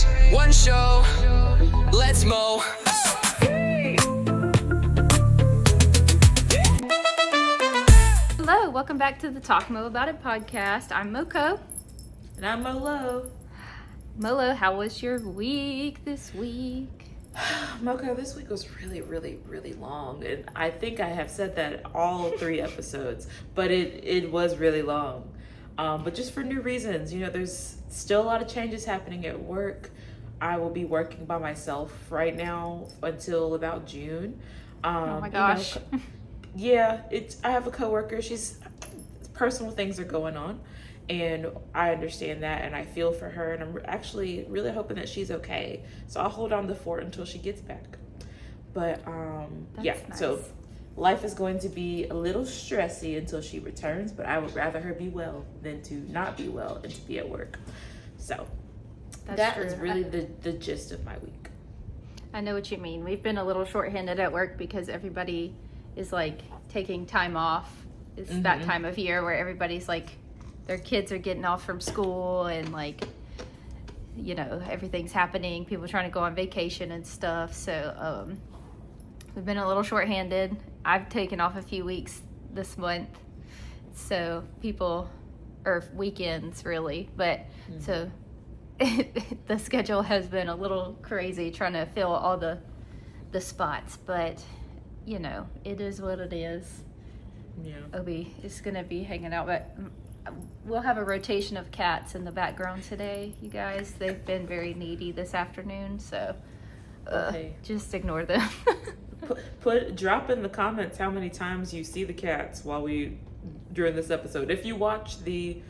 words, one show, let's mow. Hello, welcome back to the Talk Mo About It podcast. I'm Moko. And I'm Molo. Molo, how was your week this week? Moko, this week was really long. And I think I have said that all 3 episodes, but it was really long. But just for new reasons. You know, there's still a lot of changes happening at work. I will be working by myself right now until about June. Oh my gosh. You know, I have a coworker. Personal things are going on, and I understand that, and I feel for her, and I'm actually really hoping that she's okay. So I'll hold on the fort until she gets back. But Nice. So life is going to be a little stressy until she returns, but I would rather her be well than to not be well and to be at work. So that is really the gist of my week. I know what you mean. We've been a little shorthanded at work because everybody is like taking time off. It's that time of year where everybody's like, their kids are getting off from school and like, you know, everything's happening. People trying to go on vacation and stuff. So we've been a little shorthanded. I've taken off a few weeks this month. So weekends really. But so the schedule has been a little crazy trying to fill all the spots. But, you know, it is what it is. Yeah. Obi is going to be hanging out, but we'll have a rotation of cats in the background today, you guys. They've been very needy this afternoon, so just ignore them. Drop in the comments how many times you see the cats during this episode. If you watch the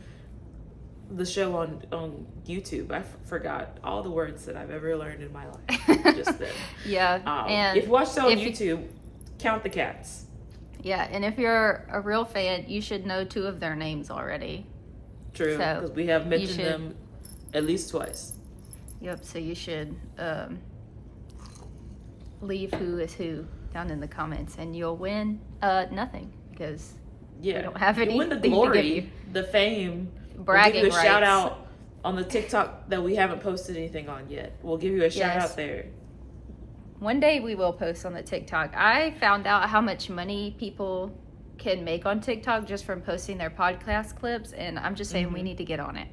show on YouTube, I forgot all the words that I've ever learned in my life just then. Yeah. And if you watch it on YouTube, count the cats. Yeah, and if you're a real fan, you should know 2 of their names already. True, because we have mentioned them at least twice. Yep, so you should leave who is who down in the comments, and you'll win nothing, because we don't have anything win the to glory, give you. The fame, bragging we'll give you a rights. shout out on the TikTok that we haven't posted anything on yet. We'll give you a shout out there. One day we will post on the TikTok. I found out how much money people can make on TikTok just from posting their podcast clips, and I'm just saying we need to get on it.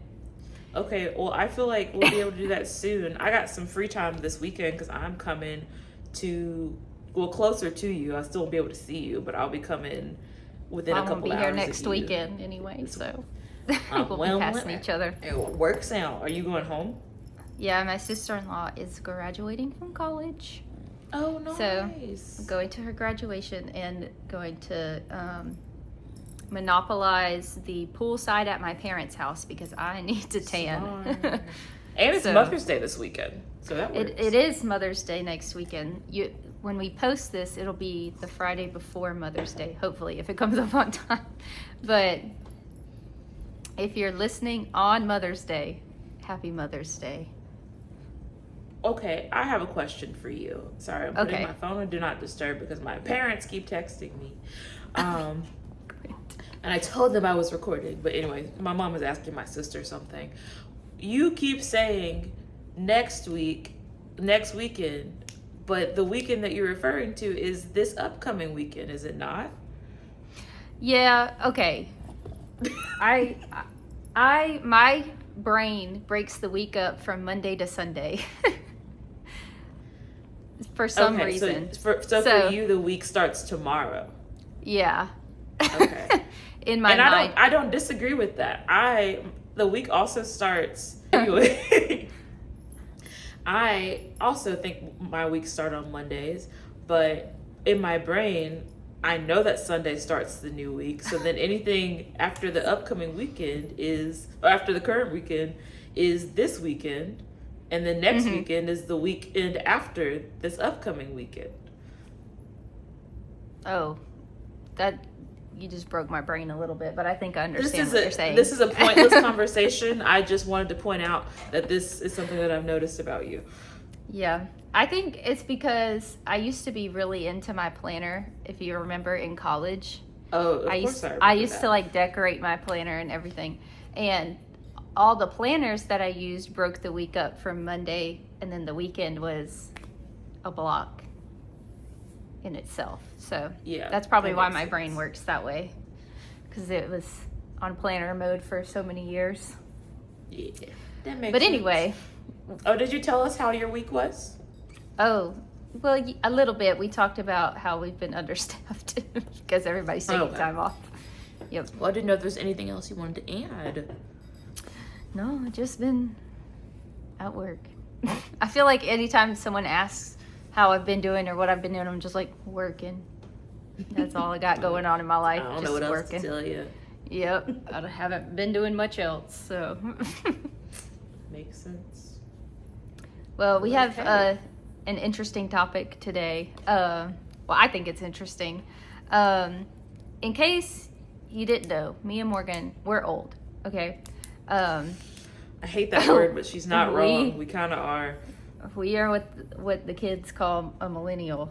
Okay, well, I feel like we'll be able to do that soon. I got some free time this weekend because I'm coming closer to you. I still won't be able to see you, but I'll be coming within a couple hours. I won't be here next weekend anyway, so we'll be passing each other. It works out. Are you going home? Yeah, my sister-in-law is graduating from college. Oh, nice. So I'm going to her graduation and going to monopolize the poolside at my parents' house because I need to tan. And it's Mother's Day this weekend, so that works. It is Mother's Day next weekend. When we post this, it'll be the Friday before Mother's Day, hopefully, if it comes up on time. But if you're listening on Mother's Day, happy Mother's Day. Okay, I have a question for you. Sorry, I'm putting my phone on Do Not Disturb because my parents keep texting me. And I told them I was recording. But anyway, my mom was asking my sister something. You keep saying next weekend, but the weekend that you're referring to is this upcoming weekend, is it not? Yeah, okay. My brain breaks the week up from Monday to Sunday. For some reason. So for you, the week starts tomorrow. Yeah. Okay. In my mind. I don't disagree with that. The week also starts anyway. I also think my weeks start on Mondays, but in my brain, I know that Sunday starts the new week. So then anything after the upcoming weekend after the current weekend is this weekend. And the next weekend is the weekend after this upcoming weekend. Oh, you just broke my brain a little bit, but I think I understand what you're saying. This is a pointless conversation. I just wanted to point out that this is something that I've noticed about you. Yeah. I think it's because I used to be really into my planner, if you remember, in college. Oh, of course I remember I used that. to like decorate my planner and everything. And all the planners that I used broke the week up from Monday, and then the weekend was a block in itself. So Yeah, that's probably that why makes my sense. brain works that way, because it was on planner mode for so many years. Yeah, that makes But sense. anyway, Oh, did you tell us how your week was? oh, well, a little bit. We talked about how we've been understaffed because everybody's taking Okay. time off. Yep. Well, I didn't know if there's anything else you wanted to add. No, I've just been at work. I feel like anytime someone asks how I've been doing or what I've been doing, I'm just like working. That's all I got going on in my life. I don't just know what else working. to tell you. Yep. I haven't been doing much else. So, Makes sense. well, we have Okay. an interesting topic today. Well, I think it's interesting. In case you didn't know, me and Morgan, we're old. Okay. I hate that word, but she's not We- wrong. We kind of are. We are what the kids call a millennial.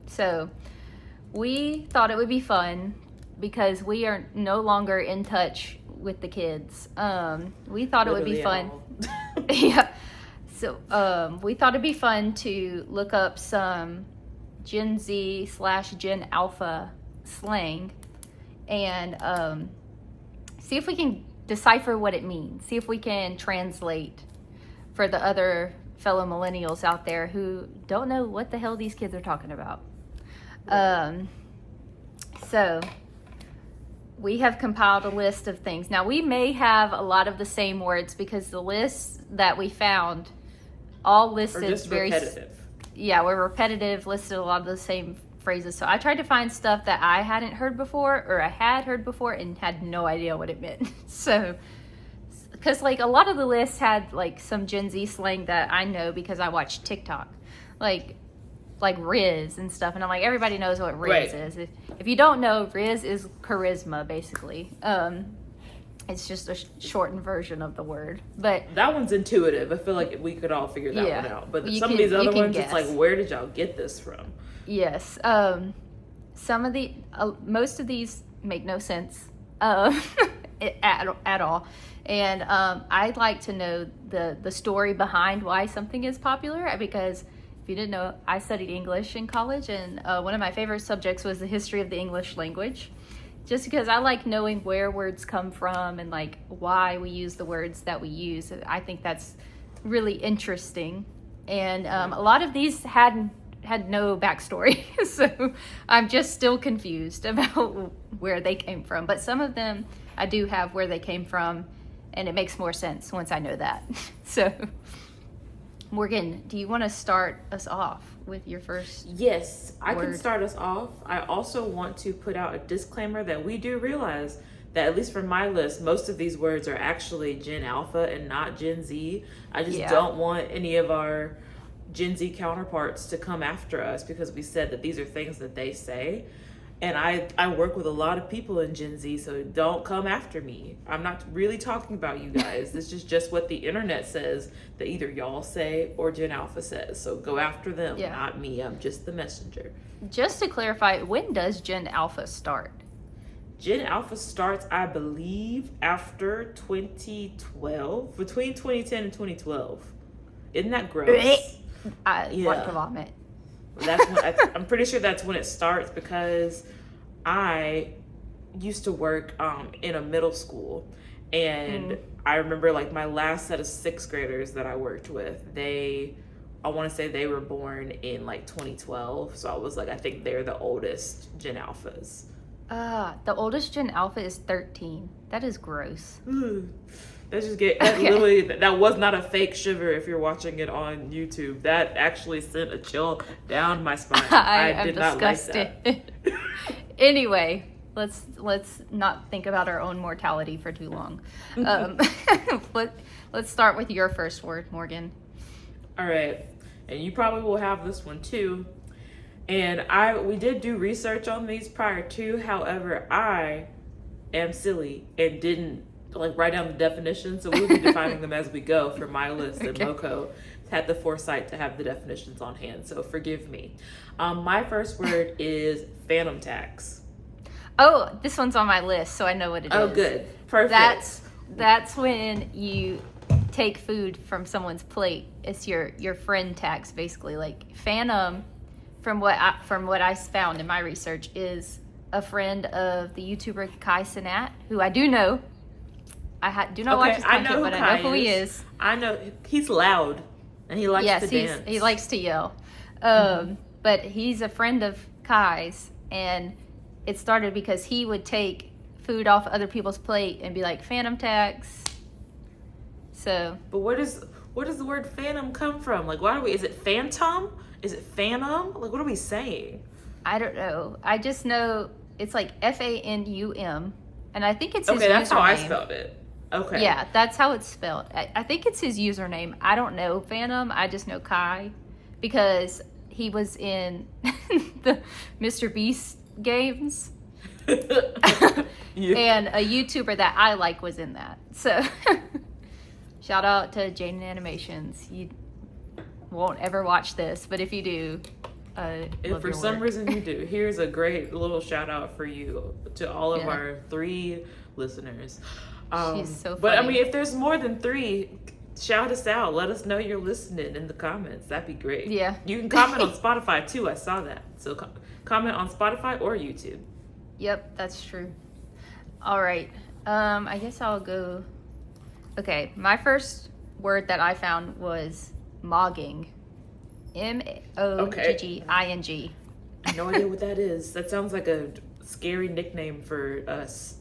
So we thought it would be fun because we are no longer in touch with the kids. We thought it would be Literally fun. at all. Yeah. So we thought it'd be fun to look up some Gen Z / Gen Alpha slang and see if we can decipher what it means. See if we can translate for the other fellow millennials out there who don't know what the hell these kids are talking about. So we have compiled a list of things. Now we may have a lot of the same words because the lists that we found all Or listed just very repetitive. yeah, we're repetitive, listed a lot of the same phrases. So I tried to find stuff that I hadn't heard before or I had heard before and had no idea what it meant. So, because like a lot of the lists had like some Gen Z slang that I know because I watch TikTok, like Rizz and stuff. And I'm like, everybody knows what Rizz Right. is. If you don't know, Rizz is charisma, basically. It's just a shortened version of the word. But That one's intuitive. I feel like we could all figure that Yeah. one out. But You some can- of these you other can ones, it's like, guess. where did y'all get this from? yes, some of the most of these make no sense at all. And I'd like to know the story behind why something is popular, because if you didn't know, I studied English in college, and one of my favorite subjects was the history of the English language, just because I like knowing where words come from and like why we use the words that we use. I think that's really interesting. And a lot of these had no backstory, so I'm just still confused about where they came from. But some of them I do have where they came from, and it makes more sense once I know that. So, Morgan, do you want to start us off with your first? Yes, I can Word. start us off. I also want to put out a disclaimer that we do realize that, at least for my list, most of these words are actually Gen Alpha and not Gen Z. I just Yeah. don't want any of our Gen Z counterparts to come after us because we said that these are things that they say. And I work with a lot of people in Gen Z, so don't come after me. I'm not really talking about you guys. This is just what the internet says that either y'all say or Gen Alpha says. So go after them, Yeah. not me. I'm just the messenger. Just to clarify, when does Gen Alpha start? Gen Alpha starts, I believe, after 2012, between 2010 and 2012. Isn't that gross? I Yeah. want to vomit. That's when I'm pretty sure that's when it starts, because I used to work in a middle school, and I remember like my last set of sixth graders that I worked with, I want to say they were born in like 2012, so I was like, I think they're the oldest Gen Alphas. The oldest Gen Alpha is 13. That is gross. That literally, that was not a fake shiver if you're watching it on YouTube. That actually sent a chill down my spine. I I am did not like disgusted. that. Anyway, let's not think about our own mortality for too long. Let's start with your first word, Morgan. All right, and you probably will have this one too. And we did do research on these prior to. However, I am silly and didn't like write down the definition, so we'll be defining them as we go for my list. And Okay. Loco had the foresight to have the definitions on hand, so forgive me. My first word is phantom tax. Oh, this one's on my list, so I know what it is. Oh, good, perfect. That's That's when you take food from someone's plate. It's your friend tax, basically. Like Phantom, from what I found in my research, is a friend of the YouTuber Kai Cenat, who I do know. Do not watch his content, but I know who he is. I know he's loud and he likes to dance. He likes to yell. But he's a friend of Kai's, and it started because he would take food off other people's plate and be like, Phantom tax. So. But where does the word phantom come from? Like, is it phantom? Is it phantom? Like, what are we saying? I don't know. I just know it's like FANUM, and I think it's his username. Okay, that's how I spelled it. Okay. Yeah, that's how it's spelled. I think it's his username. I don't know Phantom. I just know Kai because he was in the Mr. Beast games. Yeah. And a YouTuber that I like was in that. So shout out to Jaden Animations. You won't ever watch this, but if you do, if for some reason you do, here's a great little shout out for you to all of our 3 listeners. She's so funny. But I mean, if there's more than 3, shout us out. Let us know you're listening in the comments. That'd be great. Yeah. You can comment on Spotify too. I saw that. So comment on Spotify or YouTube. Yep, that's true. All right. I guess I'll go. Okay, my first word that I found was mogging. MOGGING. No idea what that is. That sounds like a scary nickname for us.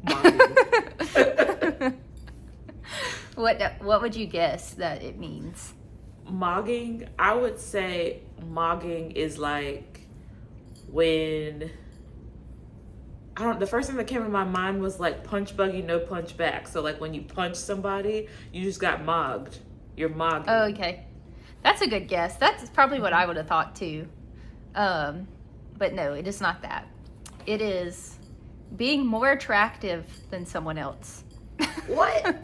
Mogging. What would you guess that it means? Mogging, I would say mogging is like when the first thing that came to my mind was like punch buggy, no punch back. So like when you punch somebody, you just got mogged. You're mogging. Oh, okay. That's a good guess. That's probably what I would have thought too. But no, it is not that. It is being more attractive than someone else. What?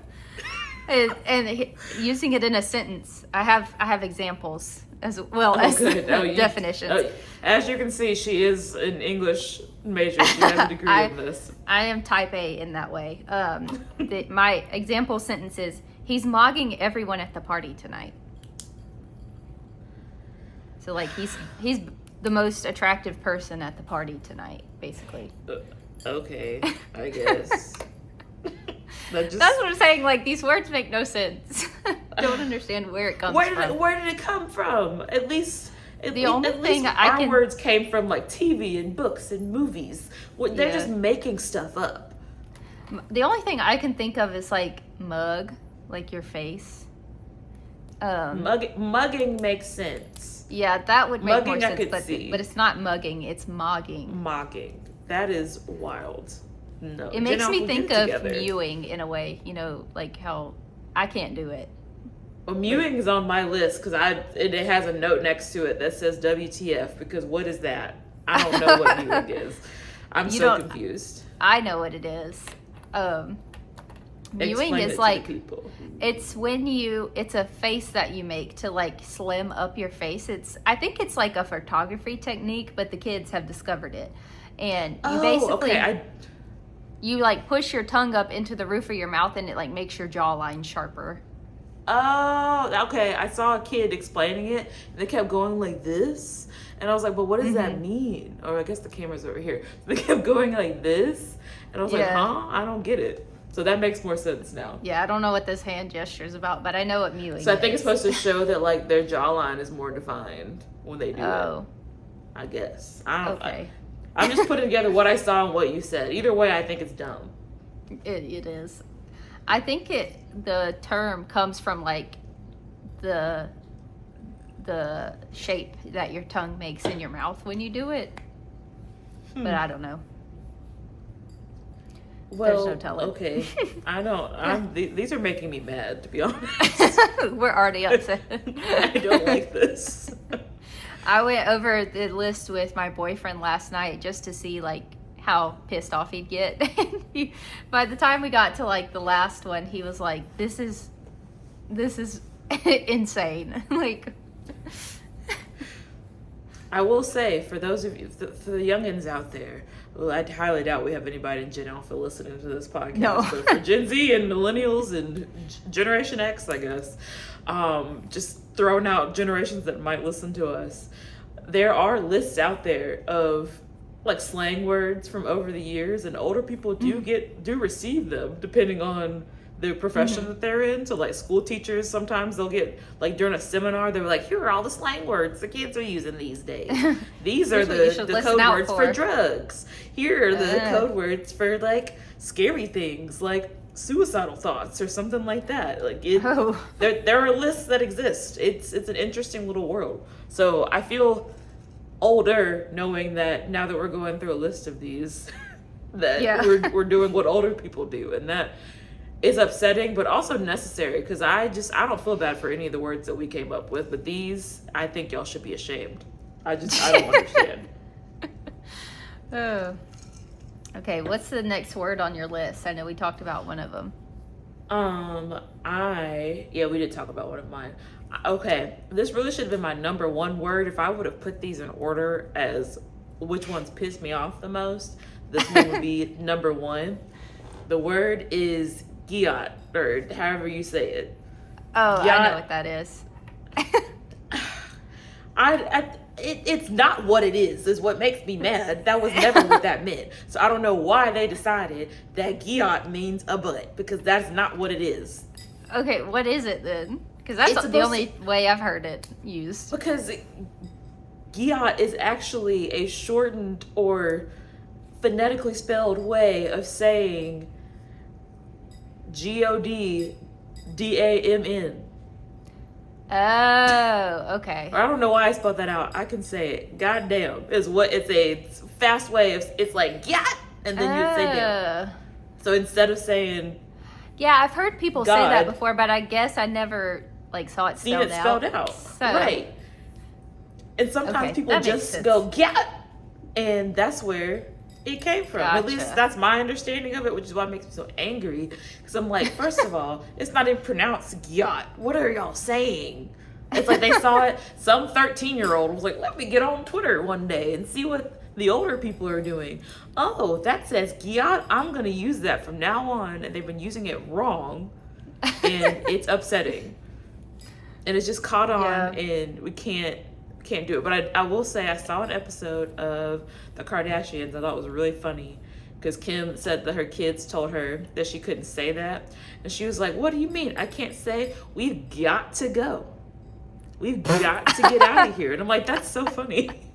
and using it in a sentence. I have examples as well as definitions. As you can see, she is an English major. She has a degree in this. I am type A in that way. My example sentence is, he's mogging everyone at the party tonight. So like he's the most attractive person at the party tonight, basically. Okay, I guess. That's what I'm saying. Like, these words make no sense. Don't understand where it comes from. Where did it come from? At least our words came from like TV and books and movies. They're just making stuff up. The only thing I can think of is like mug, like your face. Mugging makes sense. Yeah, that would make more sense. I could see. But it's not mugging, it's mogging. Mogging. That is wild. No. It makes me think of mewing in a way, like how I can't do it. Well, mewing is on my list because it has a note next to it that says WTF, because what is that? I don't know what mewing is. I'm so confused. I know what it is. Mewing is like, it's when it's a face that you make to like slim up your face. I think it's like a photography technique, but the kids have discovered it. And you basically, you like push your tongue up into the roof of your mouth and it like makes your jawline sharper. Oh, okay. I saw a kid explaining it and they kept going like this. And I was like, but what does that mean? Or I guess the camera's over here. They kept going like this. And I was like, huh? I don't get it. So that makes more sense now. Yeah, I don't know what this hand gesture is about, but I know what mewing is. So I think it's supposed to show that like their jawline is more defined when they do it. I guess. I don't know. Okay. I'm just putting together what I saw and what you said. Either way, I think it's dumb. It is. I think the term comes from like the shape that your tongue makes in your mouth when you do it. But I don't know. Well, there's no telling. Okay. I don't. These are making me mad, to be honest. We're already upset. I don't like this. I went over the list with my boyfriend last night just to see like how pissed off he'd get. By the time we got to like the last one, he was like, "This is insane." Like, I will say, for those of you, for the youngins out there, well, I highly doubt we have anybody in Gen Alpha listening to this podcast. No. But for Gen Z and Millennials and Generation X, I guess, just throwing out generations that might listen to us, there are lists out there of like slang words from over the years, and older people do receive them depending on the profession that they're in. So like school teachers, sometimes they'll get, like during a seminar, they're like, here are all the slang words the kids are using these days. These are the code words for drugs. Here are the code words for like scary things like suicidal thoughts or something like that. Like there are lists that exist. It's an interesting little world. So I feel older knowing that now that we're going through a list of these that we're doing what older people do, and that is upsetting but also necessary, because I don't feel bad for any of the words that we came up with, but these, I think y'all should be ashamed. I don't understand. Oh. Okay, what's the next word on your list? I know we talked about one of them. We did talk about one of mine. Okay, this really should have been my number one word. If I would have put these in order as which ones pissed me off the most, this one would be number one. The word is giat, or however you say it. Oh, giat. I know what that is. It's not what it is what makes me mad. That was never what that meant. So I don't know why they decided that giat means a butt, because that's not what it is. Okay, what is it then? Because that's the only way I've heard it used. Because giat is actually a shortened or phonetically spelled way of saying GODDAMN. Oh, okay. I don't know why I spelled that out. I can say it. Goddamn is what it's a fast way of, it's like gat, and then you say damn. So instead of saying, yeah, I've heard people say that before, but I guess I never saw it spelled out. So, right. And sometimes people just go gat, and that's where it came from. Gotcha. At least that's my understanding of it, which is why it makes me so angry. Because I'm like, first of all, it's not even pronounced gyat. What are y'all saying? It's like they saw it. Some 13-year-old was like, let me get on Twitter one day and see what the older people are doing. Oh, that says gyat. I'm going to use that from now on. And they've been using it wrong. And it's upsetting. And it's just caught on, and we can't do it. But I will say, I saw an episode of the Kardashians I thought was really funny, because Kim said that her kids told her that she couldn't say that, and she was like, what do you mean I can't say we've got to go, we've got to get out of here? And I'm like, that's so funny,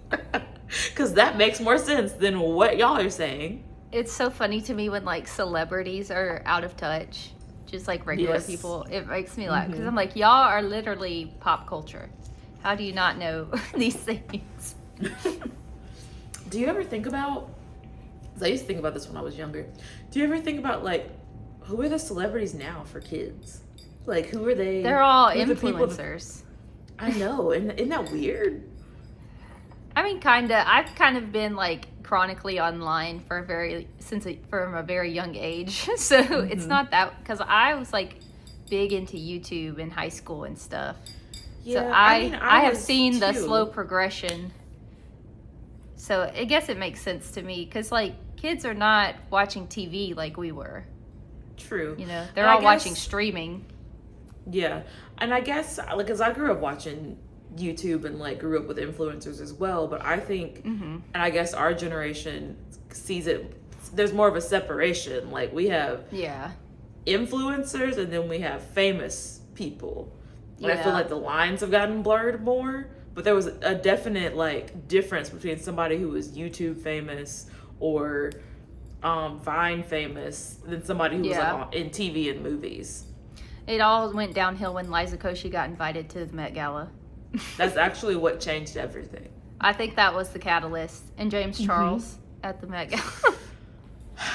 because that makes more sense than what y'all are saying. It's so funny to me when celebrities are out of touch, just regular people. It makes me laugh, because I'm like, y'all are literally pop culture. How do you not know these things? Do you ever think about, because I used to think about this when I was younger, do you ever think about who are the celebrities now for kids? Who are they? They're all influencers. I know, and isn't that weird? I mean, kinda. I've kind of been chronically online from a very young age, so it's not that, because I was big into YouTube in high school and stuff. Yeah, so I have seen the slow progression. So I guess it makes sense to me, because kids are not watching TV like we were. True. They're all watching streaming. Yeah, and I guess because I grew up watching YouTube and grew up with influencers as well, but I think, and I guess our generation sees it. There's more of a separation. We have influencers, and then we have famous people. And I feel like the lines have gotten blurred more, but there was a definite difference between somebody who was YouTube famous or Vine famous than somebody who was in TV and movies. It all went downhill when Liza Koshy got invited to the Met Gala. That's actually what changed everything. I think that was the catalyst. And James Charles at the Met Gala.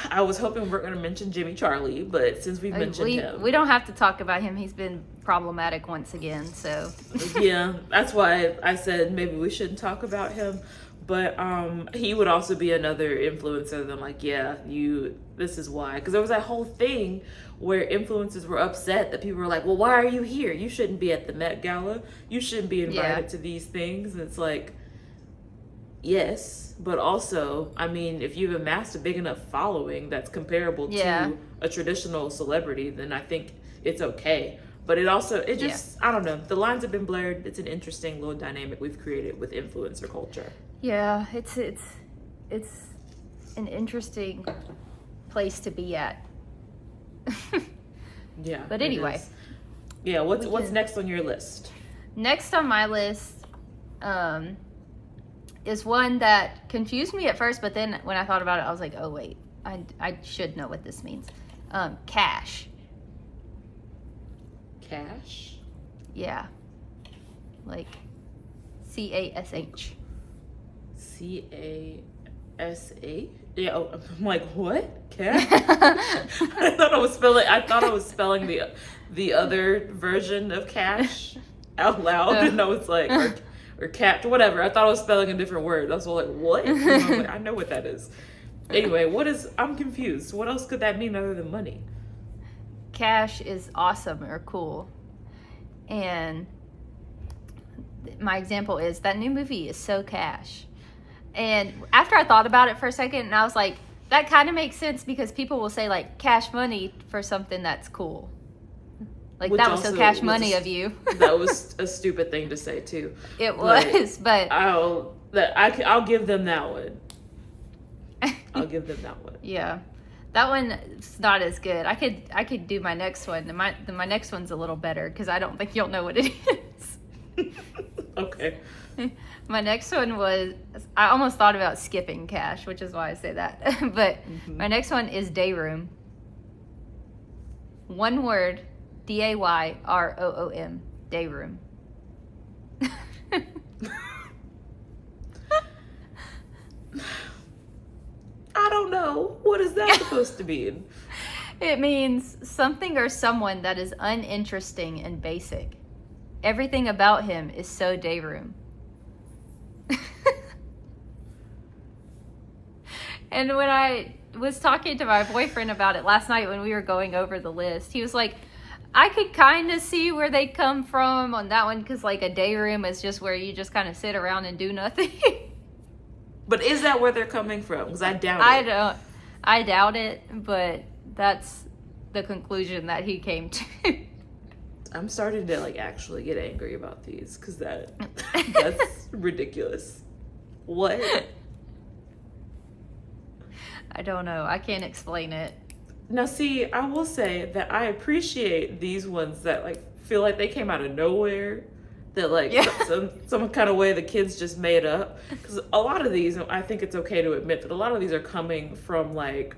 I was hoping we weren't going to mention Jimmy Charlie, but since we've mentioned him, we don't have to talk about him. He's been problematic once again. So yeah, that's why I said maybe we shouldn't talk about him. But he would also be another influencer that I'm like, this is why. Because there was that whole thing where influencers were upset that people were like, well, why are you here? You shouldn't be at the Met Gala. You shouldn't be invited to these things. And it's like, yes, but also, I mean, if you've amassed a big enough following that's comparable Yeah. to a traditional celebrity, then I think it's okay. But it also, it just, I don't know. The lines have been blurred. It's an interesting little dynamic we've created with influencer culture. Yeah, it's an interesting place to be at. Yeah. But it anyway. is. Yeah, what's next on your list? Next on my list is one that confused me at first, but then when I thought about it, I was like, oh wait, I should know what this means. Cash. Cash? Yeah. Like CASH. CASH? Yeah, oh, I'm like, what? Cash? I thought I was spelling the other version of cash out loud, and I was like, or cat, whatever. I thought I was spelling a different word. I was like, what? And I was like, I know what that is. Anyway, I'm confused. What else could that mean other than money? Cash is awesome or cool. And my example is that new movie is so cash. And after I thought about it for a second, and I was like, that kind of makes sense because people will say like cash money for something that's cool. Like, Which that was so also cash was money of you. That was a stupid thing to say too. It was, but I'll give them that one. I'll give them that one. yeah, that one's not as good. I could do my next one. My next one's a little better because I don't think you'll know what it is. Okay. My next one was, I almost thought about skipping cash, which is why I say that. But my next one is day room. One word, DAYROOM, day room. I don't know. What is that supposed to mean? It means something or someone that is uninteresting and basic. Everything about him is so day room. And when I was talking to my boyfriend about it last night when we were going over the list, he was like, I could kind of see where they come from on that one because like a day room is just where you just kind of sit around and do nothing. But is that where they're coming from? Because I doubt it. I doubt it, but that's the conclusion that he came to. I'm starting to like actually get angry about these because that's ridiculous. What? I don't know. I can't explain it. Now, see, I will say that I appreciate these ones that like feel like they came out of nowhere. That like some kind of way the kids just made up. Because a lot of these, I think it's okay to admit that a lot of these are coming from like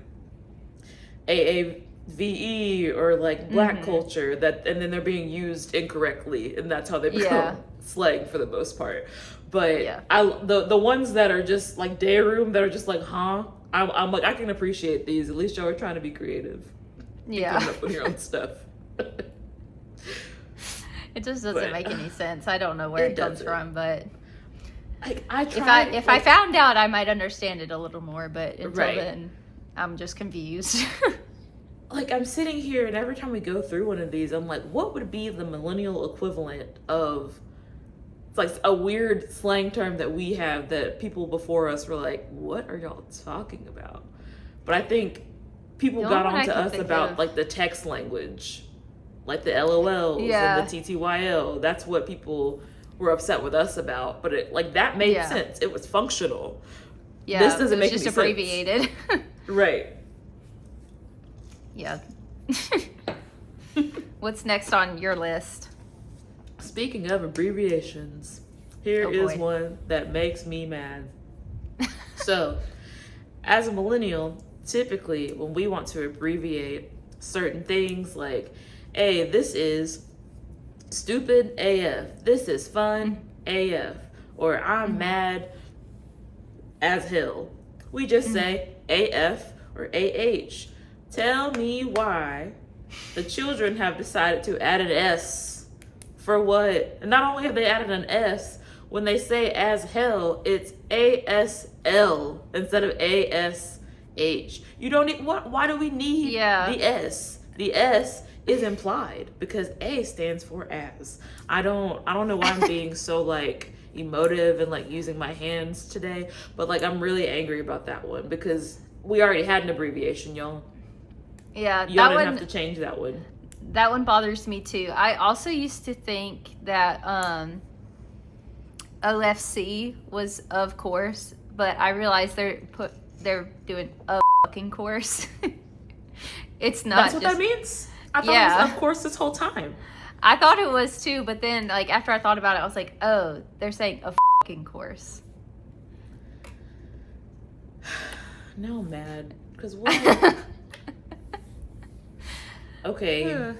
AAVE or like black culture and then they're being used incorrectly, and that's how they become slang for the most part. But the ones that are just like day room that are just like, huh? I'm like, I can appreciate these. At least y'all are trying to be creative. Yeah. Coming up with your own stuff. It just doesn't make any sense. I don't know where it comes from, but if I found out, I might understand it a little more. But until then, I'm just confused. Like, I'm sitting here, and every time we go through one of these, I'm like, what would be the millennial equivalent of? It's like a weird slang term that we have that people before us were like, what are y'all talking about? But I think people got on to us about like the text language, like the LOLs and the TTYL. That's what people were upset with us about. But it like that made sense. It was functional. Yeah, this doesn't make any sense. Just abbreviated. Right. Yeah. What's next on your list? Speaking of abbreviations, here is one that makes me mad. So, as a millennial, typically when we want to abbreviate certain things like, hey, this is stupid AF, this is fun AF, or I'm mad as hell, we just say AF or AH. Tell me why the children have decided to add an S. For what? And not only have they added an S, when they say as hell, it's ASL instead of ASH. You don't need, why do we need the S? The S is implied because A stands for as. I don't know why I'm being so like emotive and like using my hands today, but like I'm really angry about that one because we already had an abbreviation, y'all. Yeah, You don't have to change that one. That one bothers me too. I also used to think that OFC was of course, but I realized they're doing a fucking course. It's not. That's what that means? I thought it was of course this whole time. I thought it was too, but then like after I thought about it, I was like, oh, they're saying a fucking course. Now I'm mad. Because what? Okay.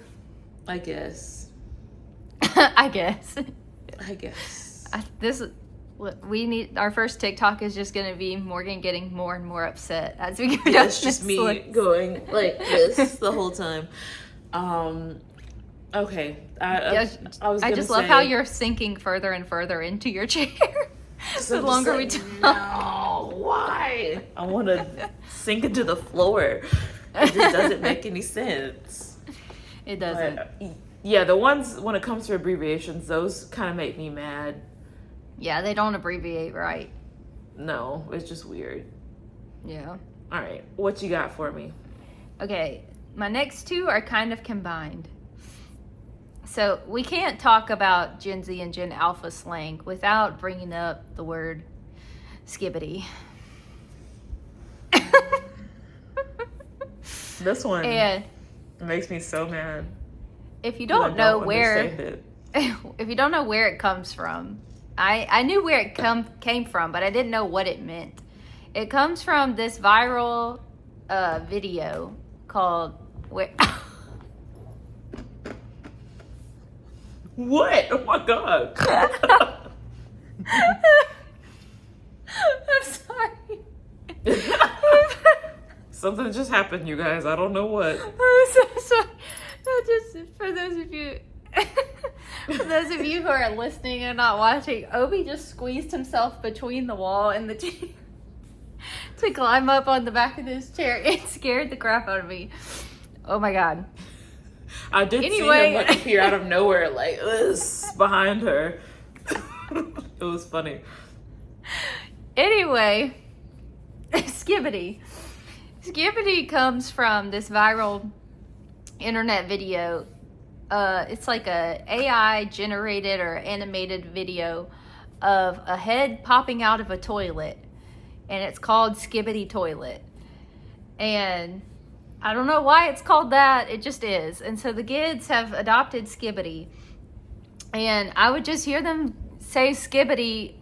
I guess. I guess. We need our first TikTok is just gonna be Morgan getting more and more upset as we go down. It's just me going like this the whole time. Okay. I just love how you're sinking further and further into your chair. The longer we talk. No, why? I want to sink into the floor. It just doesn't make any sense. It doesn't. But, yeah, the ones when it comes to abbreviations, those kind of make me mad. Yeah, they don't abbreviate right. No, it's just weird. Yeah. All right, what you got for me? Okay, my next two are kind of combined. So we can't talk about Gen Z and Gen Alpha slang without bringing up the word skibidi. This one and makes me so mad. If you don't know where, if you don't know where it comes from, I knew where it came from, but I didn't know what it meant. It comes from this viral video called where. What? Oh my god. I'm sorry. Something just happened, you guys. I don't know what. I'm so sorry. Just for those of you who are listening and not watching, Obi just squeezed himself between the wall and the chair to climb up on the back of this chair. It scared the crap out of me. Oh my god. I did see him like appear out of nowhere, like this behind her. It was funny. Anyway, Skibidi. Skibidi comes from this viral internet video. It's like a AI generated or animated video of a head popping out of a toilet, and it's called Skibidi Toilet. And I don't know why it's called that. It just is. And so the kids have adopted Skibidi. And I would just hear them say Skibidi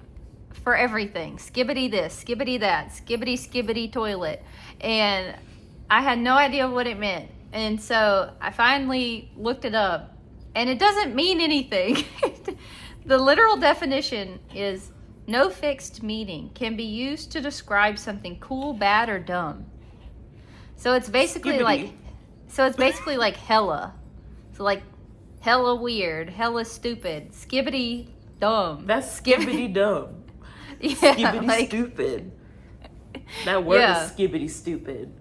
for everything. Skibidi this, Skibidi that, Skibidi toilet. And I had no idea what it meant. And so I finally looked it up. And it doesn't mean anything. The literal definition is no fixed meaning. Can be used to describe something cool, bad, or dumb. So it's basically like hella. So like hella weird, hella stupid, skibidi dumb. That's skibidi dumb. Yeah, Skibidi like, stupid. That word is skibidi stupid.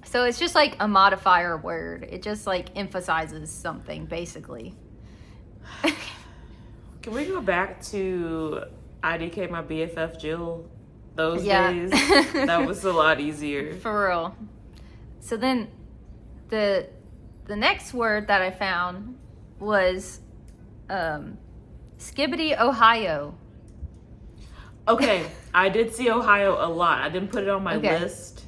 So it's just like a modifier word. It just like emphasizes something basically. Can we go back to IDK my BFF Jill? Those days? That was a lot easier. For real. So then the next word that I found was Skibidi Ohio. Okay, I did see Ohio a lot. I didn't put it on my list,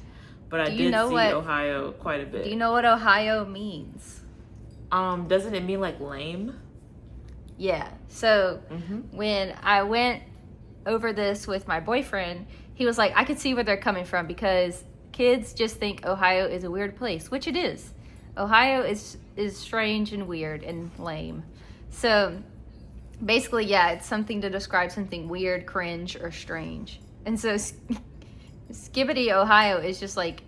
but I did see Ohio quite a bit. Do you know what Ohio means? Doesn't it mean like lame? Yeah. So when I went over this with my boyfriend, he was like, I could see where they're coming from because kids just think Ohio is a weird place, which it is. Ohio is strange and weird and lame. So basically, yeah, it's something to describe something weird, cringe, or strange. And so Skibidi Ohio is just like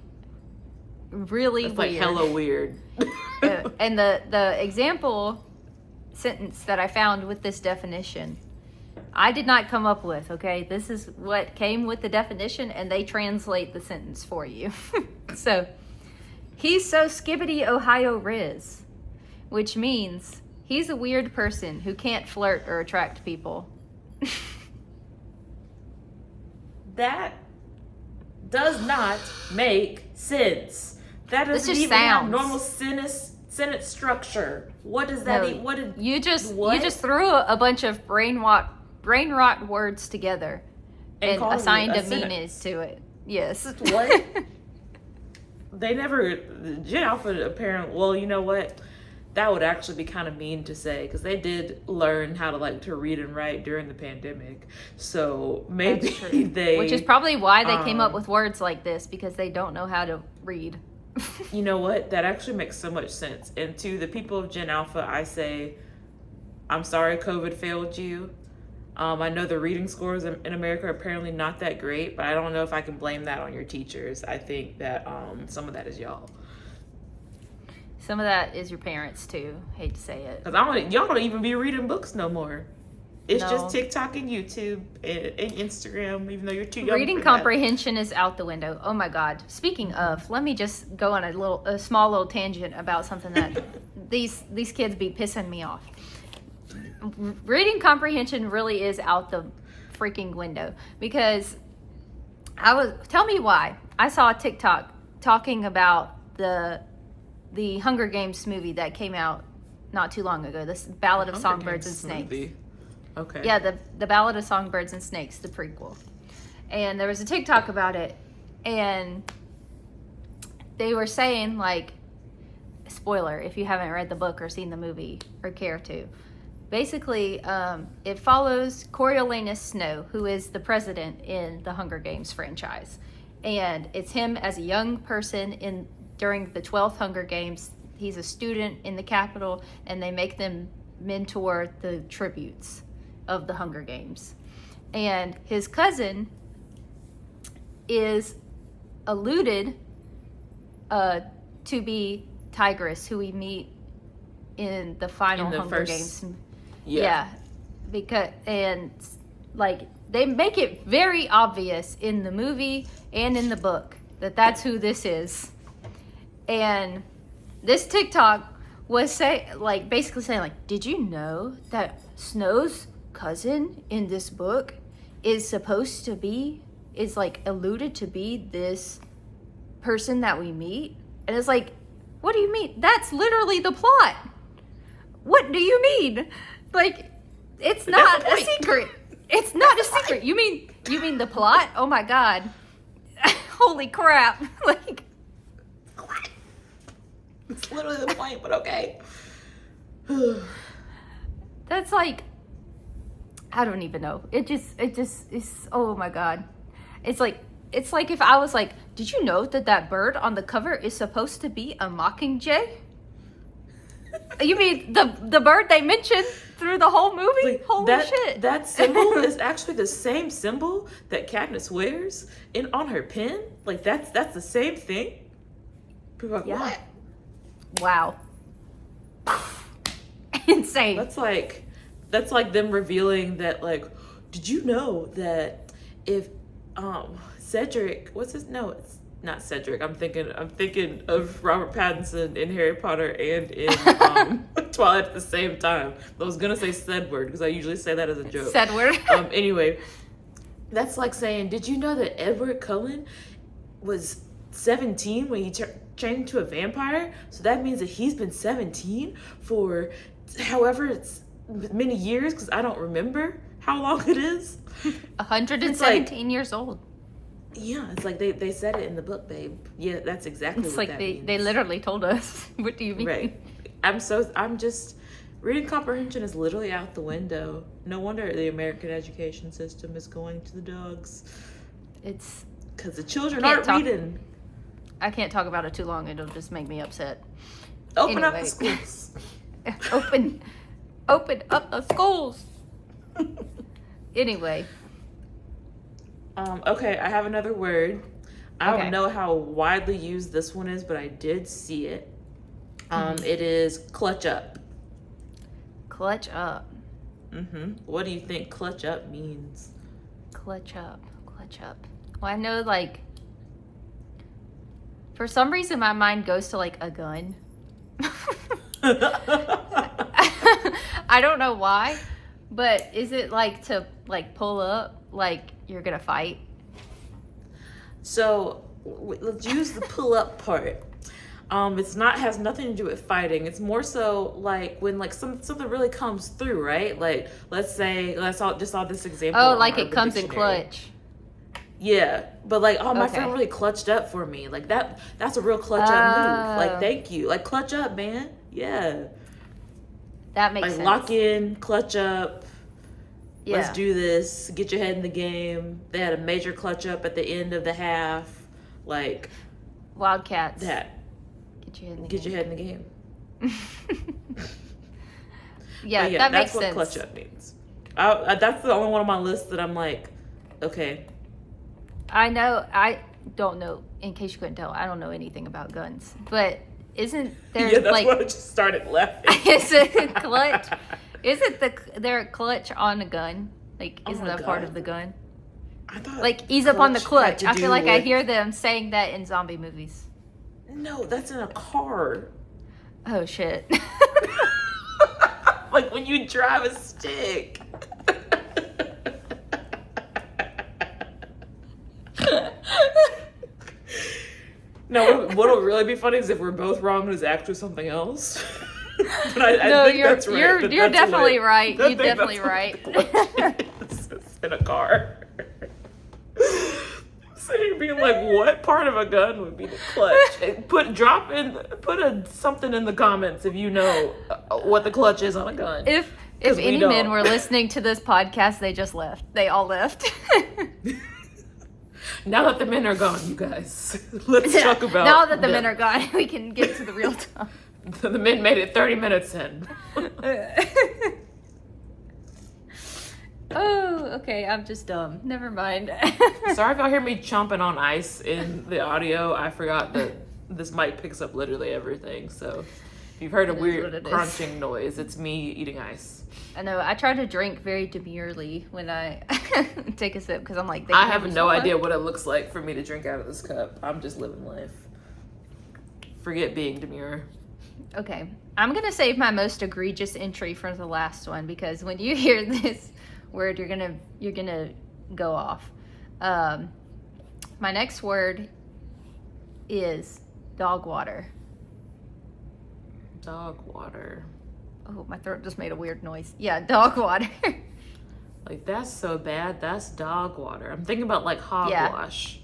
really weird. Like hella weird. And the example sentence that I found with this definition, I did not come up with, okay? This is what came with the definition, and they translate the sentence for you. So, he's so Skibidi Ohio Rizz. which means he's a weird person who can't flirt or attract people. That does not make sense. That doesn't just even have sounds. normal sentence structure. What does that No, what did you just what? threw a bunch of brain rot words together and called it assigned a a meaning sentence. to it. Yes. What? They never, Gen Alpha apparently, well, you know what? That would actually be kind of mean to say, because they did learn how to read and write during the pandemic. So maybe That's true. they... Which is probably why they came up with words like this, because they don't know how to read. You know what? That actually makes so much sense. And to the people of Gen Alpha, I say, I'm sorry COVID failed you. I know the reading scores in America are apparently not that great, but I don't know if I can blame that on your teachers. I think that some of that is y'all. Some of that is your parents too. Hate to say it. Because y'all don't even be reading books no more. It's No. just TikTok and YouTube and Instagram, even though you're too young. Reading for that. comprehension is out the window. Oh my God. Speaking of, let me just go on a small little tangent about something that these kids be pissing me off. Reading comprehension really is out the freaking window, because tell me why. I saw a TikTok talking about the Hunger Games movie that came out not too long ago, this Ballad of Hunger Songbirds and Games Snakes. movie. Okay. Yeah, the Ballad of Songbirds and Snakes, the prequel. And there was a TikTok about it, and they were saying, like, spoiler if you haven't read the book or seen the movie or care to. Basically, it follows Coriolanus Snow, who is the president in the Hunger Games franchise. And it's him as a young person during the 12th Hunger Games. He's a student in the Capitol, and they make them mentor the tributes of the Hunger Games. And his cousin is alluded to be Tigress, who we meet in the final Hunger Games. Yeah. Because, and like, they make it very obvious in the movie and in the book that that's who this is. And this TikTok was basically saying, like, did you know that Snow's cousin in this book is alluded to be this person that we meet? And it's like, what do you mean? That's literally the plot. What do you mean? Like, it's not a secret. It's not a secret. You mean the plot? Oh my God. Holy crap. Like, it's literally the point, but okay. that's like, I don't even know. It just is, oh my God. It's like if I was like, did you know that bird on the cover is supposed to be a mockingjay? You mean the bird they mentioned through the whole movie? Like, Holy shit. That symbol is actually the same symbol that Katniss wears on her pin. Like, that's the same thing. People are like, Yeah. what? Wow. Insane. That's like them revealing that, like, did you know that if Cedric, it's not Cedric. I'm thinking of Robert Pattinson in Harry Potter and in Twilight at the same time. I was gonna say Cedward because I usually say that as a joke. Cedward. Anyway, that's like saying, did you know that Edward Cullen was 17 when he changed into a vampire? So that means that he's been 17 for however it's many years, because I don't remember how long it is. 117 years old. Yeah, it's like they said it in the book, babe. Yeah, that's exactly It's what like that means. they literally told us. What do you mean? Right. Reading comprehension is literally out the window. No wonder the American education system is going to the dogs. It's, Because the children Can't aren't talk- reading. I can't talk about it too long. It'll just make me upset. Open up Anyway. the schools. Open up the schools. Anyway. Okay, I have another word. I Okay. don't know how widely used this one is, but I did see it. It is clutch up. Clutch up. What do you think clutch up means? Clutch up. Well, I know, like, for some reason my mind goes to, like, a gun. I don't know why, but is it like to like pull up like you're gonna fight? So let's use the pull up part. It's not has nothing to do with fighting. It's more so like when like something really comes through, right? Like let's say just saw this example. Oh, like it comes in clutch. Yeah, but like, oh, my Okay. friend really clutched up for me. Like that's a real clutch up move. Like, thank you. Like, clutch up, man. Yeah. That makes like, sense. lock in, clutch up. Yeah. Let's do this. Get your head in the game. They had a major clutch up at the end of the half. Like, Wildcats. that. Get your head in the Get game. your head in the game. Yeah, But that makes that's what sense. clutch up means. That's the only one on my list that I'm like, okay. I don't know, in case you couldn't tell, I don't know anything about guns. But isn't there Yeah, that's like why I just started laughing. is it clutch? Isn't there a clutch on a gun? Like, Oh isn't my that part God. of the gun? I thought Like, ease up on the had clutch. to I feel do like I with- hear them saying that in zombie movies. No, that's in a car. Oh shit. Like when you drive a stick. No, what'll really be funny is if we're both wrong and it's actually something else. But I No, think that's right. you're That's definitely what- right. I You're think definitely that's right. what the clutch is. It's in a car. Sitting here being like, what part of a gun would be the clutch? Put something in the comments if you know what the clutch is on a gun. If 'Cause we any don't. men were listening to this podcast, they just left. They all left. Now that the men are gone, you guys, let's talk about. Now that the men are gone, we can get to the real talk. The men made it 30 minutes in. Oh, okay. I'm just dumb. Never mind. Sorry if y'all hear me chomping on ice in the audio. I forgot that this mic picks up literally everything. So if you've heard a It is what weird it is. crunching noise, it's me eating ice. I know. I try to drink very demurely when I take a sip because I'm like, they I can have hear me no swallow. idea what it looks like for me to drink out of this cup. I'm just living life. Forget being demure. Okay, I'm gonna save my most egregious entry for the last one because when you hear this word, you're gonna go off. My next word is dog water. Dog water. Oh, my throat just made a weird noise. Yeah, dog water. Like, that's so bad. That's dog water. I'm thinking about like hogwash.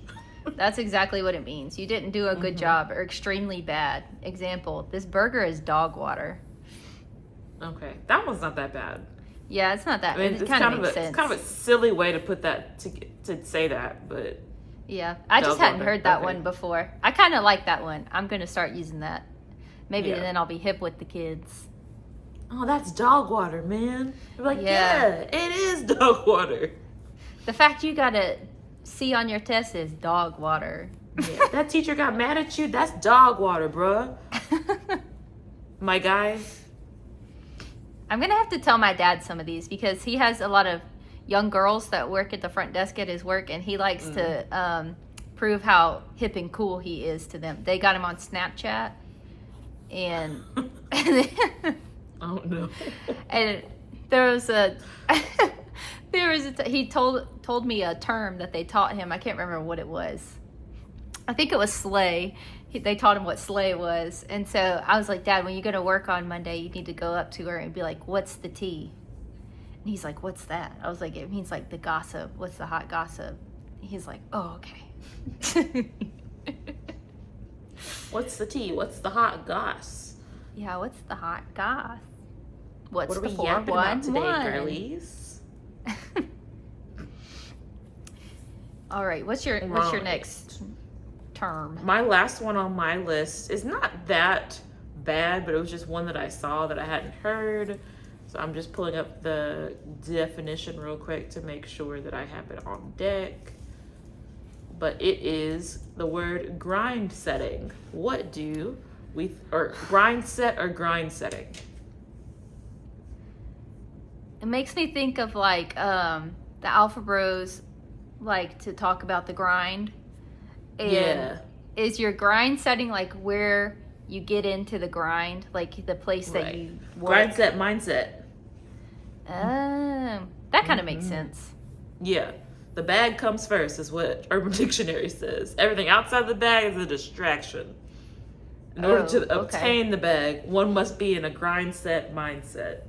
That's exactly what it means. You didn't do a good job or extremely bad. Example, this burger is dog water. Okay, that one's not that bad. Yeah, it's not that. I mean, it it's kind of kind makes of sense. it's kind of a silly way to put that to say that, but Yeah, I just Dog hadn't water, heard that okay. one before. I kind of like that one. I'm going to start using that. Maybe Yeah. then I'll be hip with the kids. oh, that's dog water, man. You're like, Yeah. yeah, it is dog water. The fact you got a C on your test is dog water. Yeah, that teacher got mad at you. That's dog water, bruh. My guy. I'm going to have to tell my dad some of these because he has a lot of young girls that work at the front desk at his work, and he likes to prove how hip and cool he is to them. They got him on Snapchat, and Oh no. and there was he told me a term that they taught him. I can't remember what it was. I think it was slay. They taught him what slay was, and so I was like, Dad, when you go to work on Monday, you need to go up to her and be like, "What's the tea?" And he's like, "What's that?" I was like, "It means like the gossip. What's the hot gossip?" He's like, "Oh, okay." What's the tea? What's the hot goss? Yeah, what's the hot goss? What's What are the we yapping about today, 411? girlies? All right, what's your Right. next term? My last one on my list is not that bad, but it was just one that I saw that I hadn't heard. So I'm just pulling up the definition real quick to make sure that I have it on deck. But it is the word grind setting. What do we, or grind set or grind setting? It makes me think of like the Alpha Bros like to talk about the grind. And Yeah. is your grind setting like where you get into the grind, like the place that you work. Grind set mindset. That kind of makes sense. Yeah. The bag comes first is what Urban Dictionary says. Everything outside the bag is a distraction. In order to obtain the bag, one must be in a grind set mindset.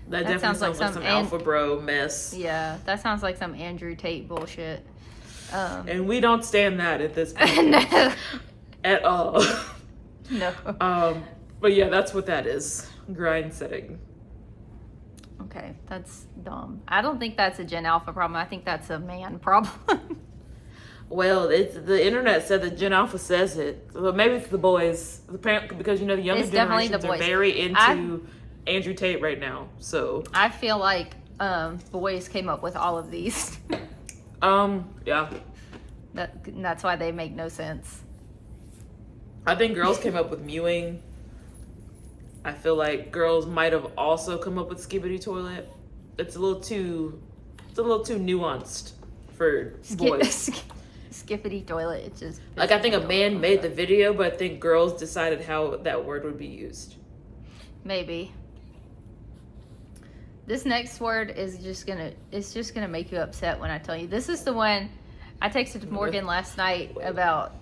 That definitely sounds like some alpha bro mess. Yeah, that sounds like some Andrew Tate bullshit. And we don't stand that at this point. No. At all. No. But yeah, that's what that is. Grind setting. Okay, that's dumb. I don't think that's a Gen Alpha problem. I think that's a man problem. Well, it's the internet said that Gen Alpha says it. So maybe it's the boys. Because, you know, the younger generations are very into Andrew Tate right now. So I feel like boys came up with all of these. Yeah. That's why they make no sense. I think girls came up with mewing. I feel like girls might have also come up with skibidi toilet. It's a little too nuanced for boys. Skibidi toilet. It's just like I think a man made the video, but I think girls decided how that word would be used. Maybe. This next word is just gonna make you upset when I tell you. This is the one I texted Morgan last night about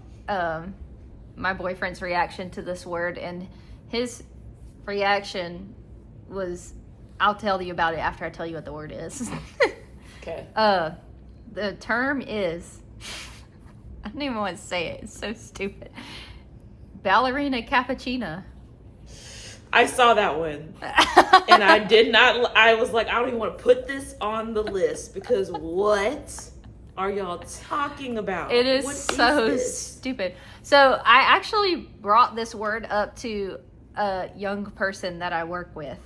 my boyfriend's reaction to this word, and his reaction was, I'll tell you about it after I tell you what the word is. Okay. The term is, I don't even want to say it. It's so stupid. Ballerina cappuccino. I saw that one. And I was like, I don't even want to put this on the list because what are y'all talking about? It is so stupid. So I actually brought this word up to a young person that I work with.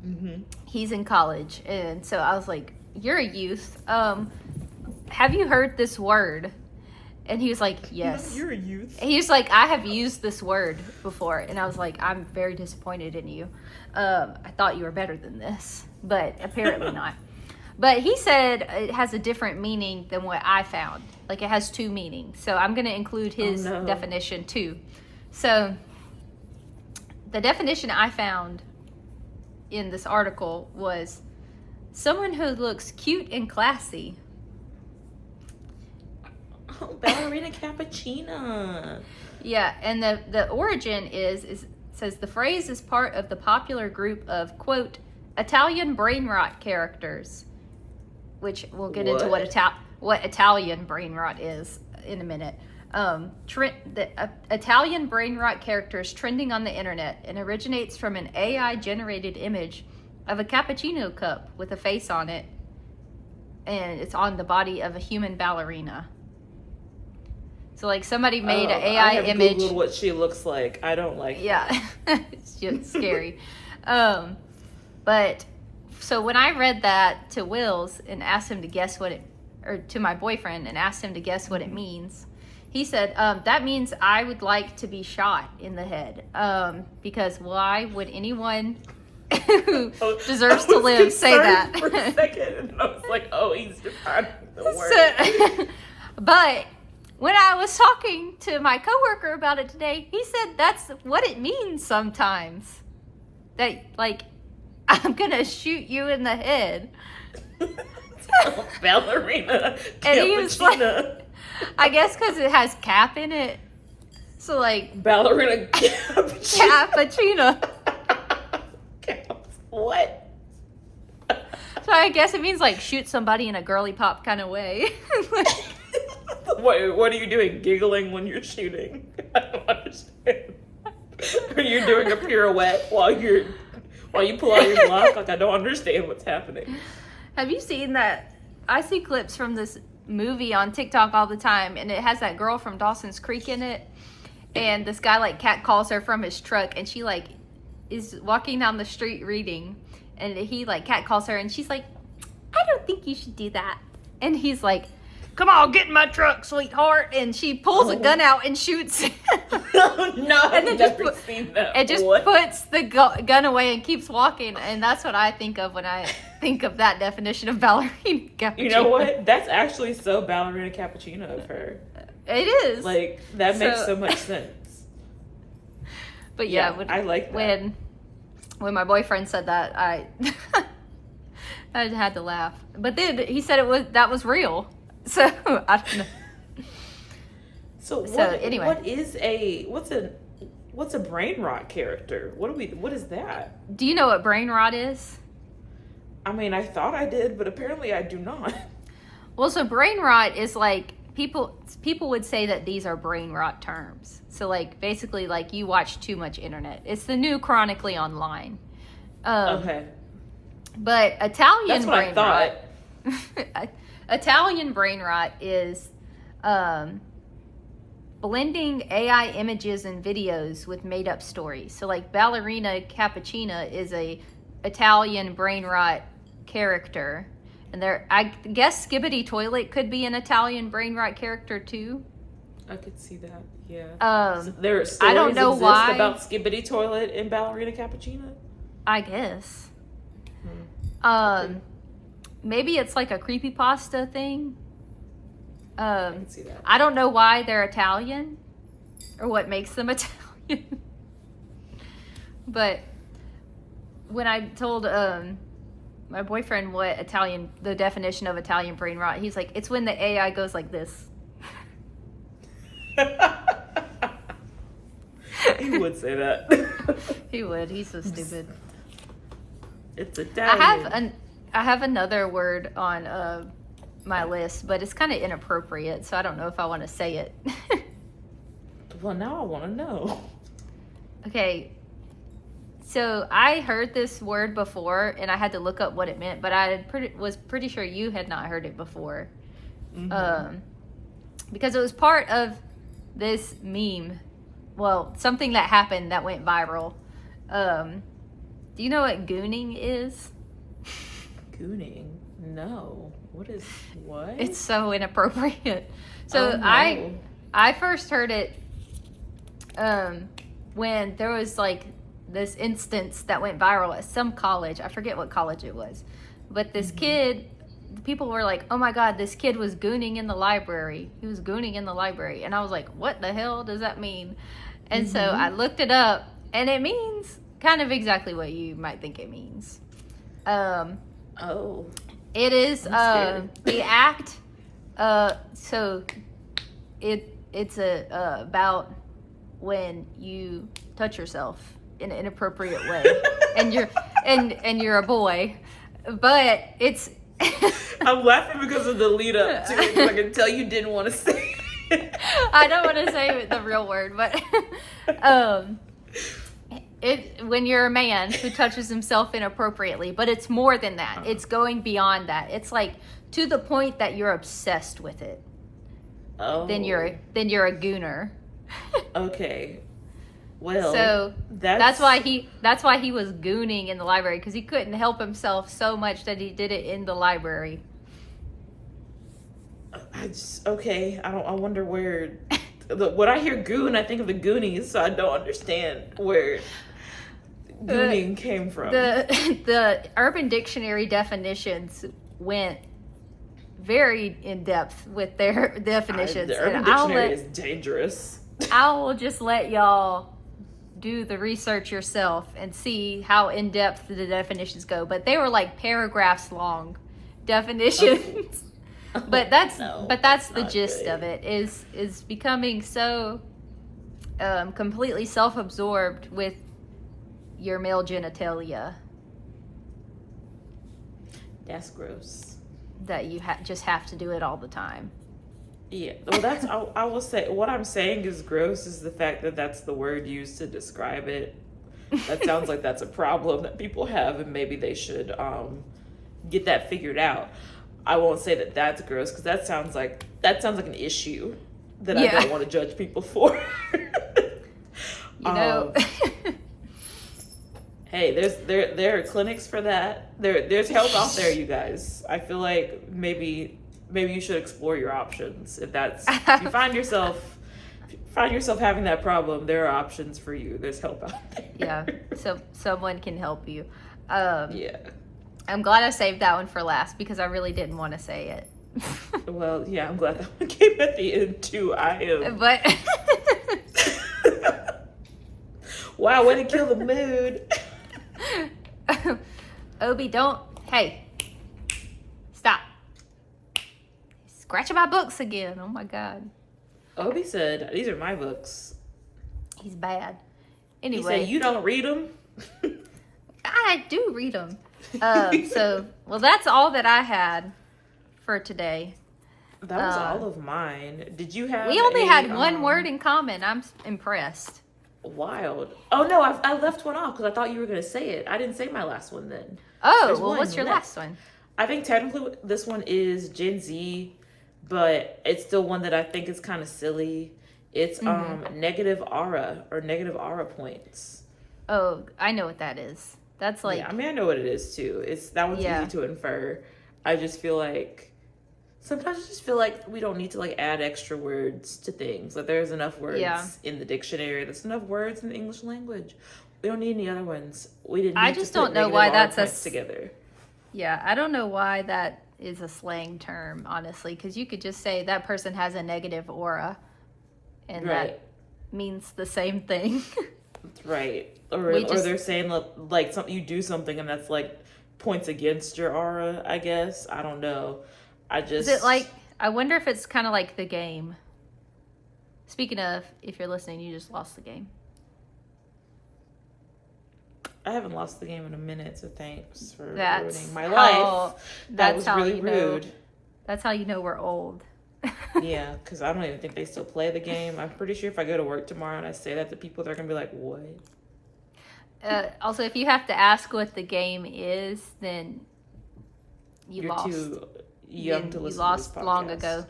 Mm-hmm. He's in college, and so I was like, "You're a youth. Have you heard this word?" And he was like, "Yes." You're a youth. He was like, "I have used this word before," and I was like, "I'm very disappointed in you. I thought you were better than this, but apparently not." But he said it has a different meaning than what I found. Like it has two meanings. So I'm going to include his definition too. So the definition I found in this article was someone who looks cute and classy. Oh, ballerina cappuccino. Yeah, and the origin says the phrase is part of the popular group of, quote, Italian brain rot characters, which we'll get into what Italian brain rot is in a minute. Italian brain rot characters trending on the internet and originates from an AI-generated image of a cappuccino cup with a face on it, and it's on the body of a human ballerina. So, like, somebody made an AI image. Googled what she looks like. I don't like. Yeah, it's just scary. But so when I read that to Wills and asked him to guess or to my boyfriend and asked him to guess what it means, he said, that means I would like to be shot in the head. Because why would anyone who deserves to live say that? For a second, and I was like, oh, he's defining the word. But when I was talking to my coworker about it today, he said that's what it means sometimes. That, like, I'm gonna shoot you in the head. Ballerina cappuccino. And he was like, I guess because it has cap in it. So, like, ballerina cappuccino. What? So I guess it means, like, shoot somebody in a girly pop kind of way. What are you doing? Giggling when you're shooting? I don't understand. Are you doing a pirouette while you pull out your block? Like, I don't understand what's happening. Have you seen that? I see clips from this movie on TikTok all the time, and it has that girl from Dawson's Creek in it, and this guy, like, catcalls her from his truck, and she, like, is walking down the street reading, and he, like, catcalls her, and she's like, I don't think you should do that. And he's like, come on, get in my truck, sweetheart. And she pulls a gun out and shoots him. Oh, no, I've never seen that. It just puts the gun away and keeps walking. And that's what I think of when I think of that definition of ballerina cappuccino. You know what? That's actually so ballerina cappuccino of her. It is. Like, that makes so much sense. But yeah, I like that. When my boyfriend said that, I had to laugh. But then he said that was real. So I don't know. So anyway, what's a brain rot character? What is that? Do you know what brain rot is? I mean, I thought I did, but apparently I do not. Well, so brain rot is like people would say that these are brain rot terms. So like basically like you watch too much internet. It's the new chronically online. Okay. But Italian That's what brain I rot. Italian brain rot is blending AI images and videos with made up stories. So like Ballerina Cappuccina is a Italian brain rot character. And I guess Skibidi Toilet could be an Italian brain rot character too. I could see that, yeah. So there are stories I don't know why about Skibidi Toilet and Ballerina Cappuccina? I guess. Okay. Maybe it's like a creepypasta thing. I can see that. I don't know why they're Italian or what makes them Italian. But when I told my boyfriend what the definition of Italian brain rot, he's like, it's when the AI goes like this. He would say that. He would. He's so stupid. It's Italian. I have another word on my list, but it's kind of inappropriate, so I don't know if I want to say it. Well, now I want to know. Okay. So I heard this word before, and I had to look up what it meant, but I was pretty sure you had not heard it before. Mm-hmm. Because it was part of this meme. Well, something that happened that went viral. Do you know what gooning is? Gooning? No. What? It's so inappropriate. So oh, no. I first heard it when there was like this instance that went viral at some college. I forget what college it was. But this kid, people were like, oh my God, this kid was gooning in the library. He was gooning in the library. And I was like, what the hell does that mean? And so I looked it up, and it means kind of exactly what you might think it means. It is the act. So it's about when you touch yourself in an inappropriate way, and you're a boy, but it's. I'm laughing because of the lead up to it. I can tell you didn't want to say it. I don't want to say the real word, but when you're a man who touches himself inappropriately, but it's more than that. It's going beyond that. It's like to the point that you're obsessed with it. Oh. Then you're a gooner. Okay. Well, so that's why he was gooning in the library, because he couldn't help himself so much that he did it in the library. I wonder where. When I hear goon, I think of the Goonies, so I don't understand where gooning came from. The Urban Dictionary definitions went very in depth with their definitions. The Urban Dictionary is dangerous. I will just let y'all do the research yourself and see how in depth the definitions go. But they were like paragraphs long definitions. But that's the gist of it, is becoming so completely self-absorbed with your male genitalia. That's gross. That you just have to do it all the time. Yeah, well, I will say, what I'm saying is gross is the fact that that's the word used to describe it. That sounds like that's a problem that people have, and maybe they should get that figured out. I won't say that that's gross, because that sounds like an issue that I don't want to judge people for. Hey, there are clinics for that. There's help out there, you guys. I feel like maybe you should explore your options. If you find yourself having that problem, there are options for you. There's help out there. Yeah, so someone can help you. Yeah. I'm glad I saved that one for last, because I really didn't want to say it. Well, yeah, I'm glad that one came at the end too. I am. But Wow, way to kill the mood. Obi, don't. Hey, stop. Scratching my books again. Oh my God. Obi said, "These are my books." He's bad. He Anyway, said, "You don't read them." I do read them. Well, that's all that I had for today. That was all of mine. Did you have? We only had one word in common. I'm impressed. Wild. Oh no, I left one off because I thought you were gonna say it. I didn't say my last one then. Oh, There's well, one what's your left. last one? I think technically this one is Gen Z, but it's still one that I think is kind of silly. It's negative aura or negative aura points. Oh, I know what that is. That's like, Yeah, I mean I know what it is too. It's that one's easy to infer. I just feel like sometimes I just feel like we don't need to like add extra words to things. Like there's enough words in the dictionary. There's enough words in the English language. We don't need any other ones. We didn't. I just don't know why that's together. Yeah, I don't know why that is a slang term, honestly, because you could just say that person has a negative aura, and that means the same thing. Right. Or they're saying like something, you do something and that's like points against your aura, I guess. I don't know. Is it like, I wonder if it's kind of like the game. Speaking of, if you're listening, you just lost the game. I haven't lost the game in a minute, so thanks for ruining my life. That was really rude. That's how you know we're old. Yeah, because I don't even think they still play the game. I'm pretty sure if I go to work tomorrow and I say that to people, they're going to be like, what? Also, if you have to ask what the game is, then you're lost. Too young to listen to this podcast. You lost long ago.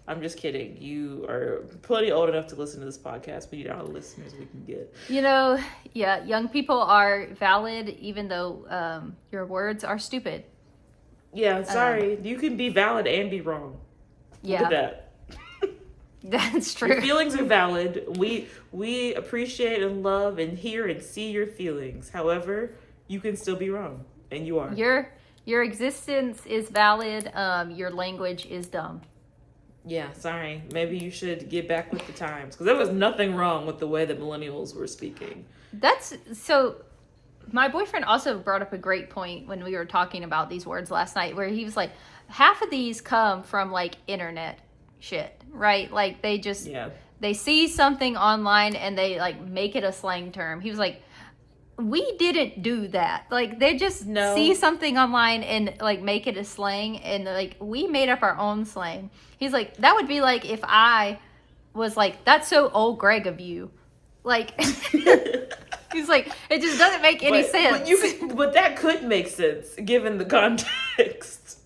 I'm just kidding. You are plenty old enough to listen to this podcast, but you know how listeners we can get. You know, yeah, young people are valid even though your words are stupid. Yeah, sorry. You can be valid and be wrong. Yeah. Look at that. That's true. Your feelings are valid. We appreciate and love and hear and see your feelings. However, you can still be wrong, and you are. Your existence is valid. Your language is dumb. Yeah, sorry. Maybe you should get back with the times, because there was nothing wrong with the way that millennials were speaking. That's so. My boyfriend also brought up a great point when we were talking about these words last night, where he was like, half of these come from like internet shit, right? Like they just they see something online and they like make it a slang term. He was like, we didn't do that. Like they just see something online and like make it a slang, and like we made up our own slang. He's like, that would be like if I was like, that's so old Greg of you. Like he's like, it just doesn't make any sense. But that could make sense given the context.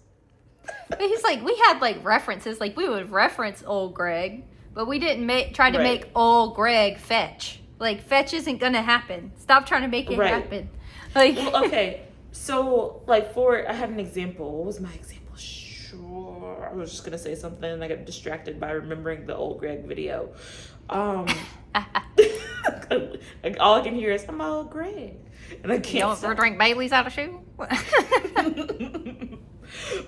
But he's like, we had like references, like we would reference old Greg, but we didn't try to make old Greg fetch. Like fetch isn't gonna happen. Stop trying to make it happen. Like, well, okay, so like I had an example. What was my example? Sure, I was just gonna say something and I got distracted by remembering the old Greg video. Like, all I can hear is, I'm old Greg, and I can't. Don't drink Bailey's out of shoe.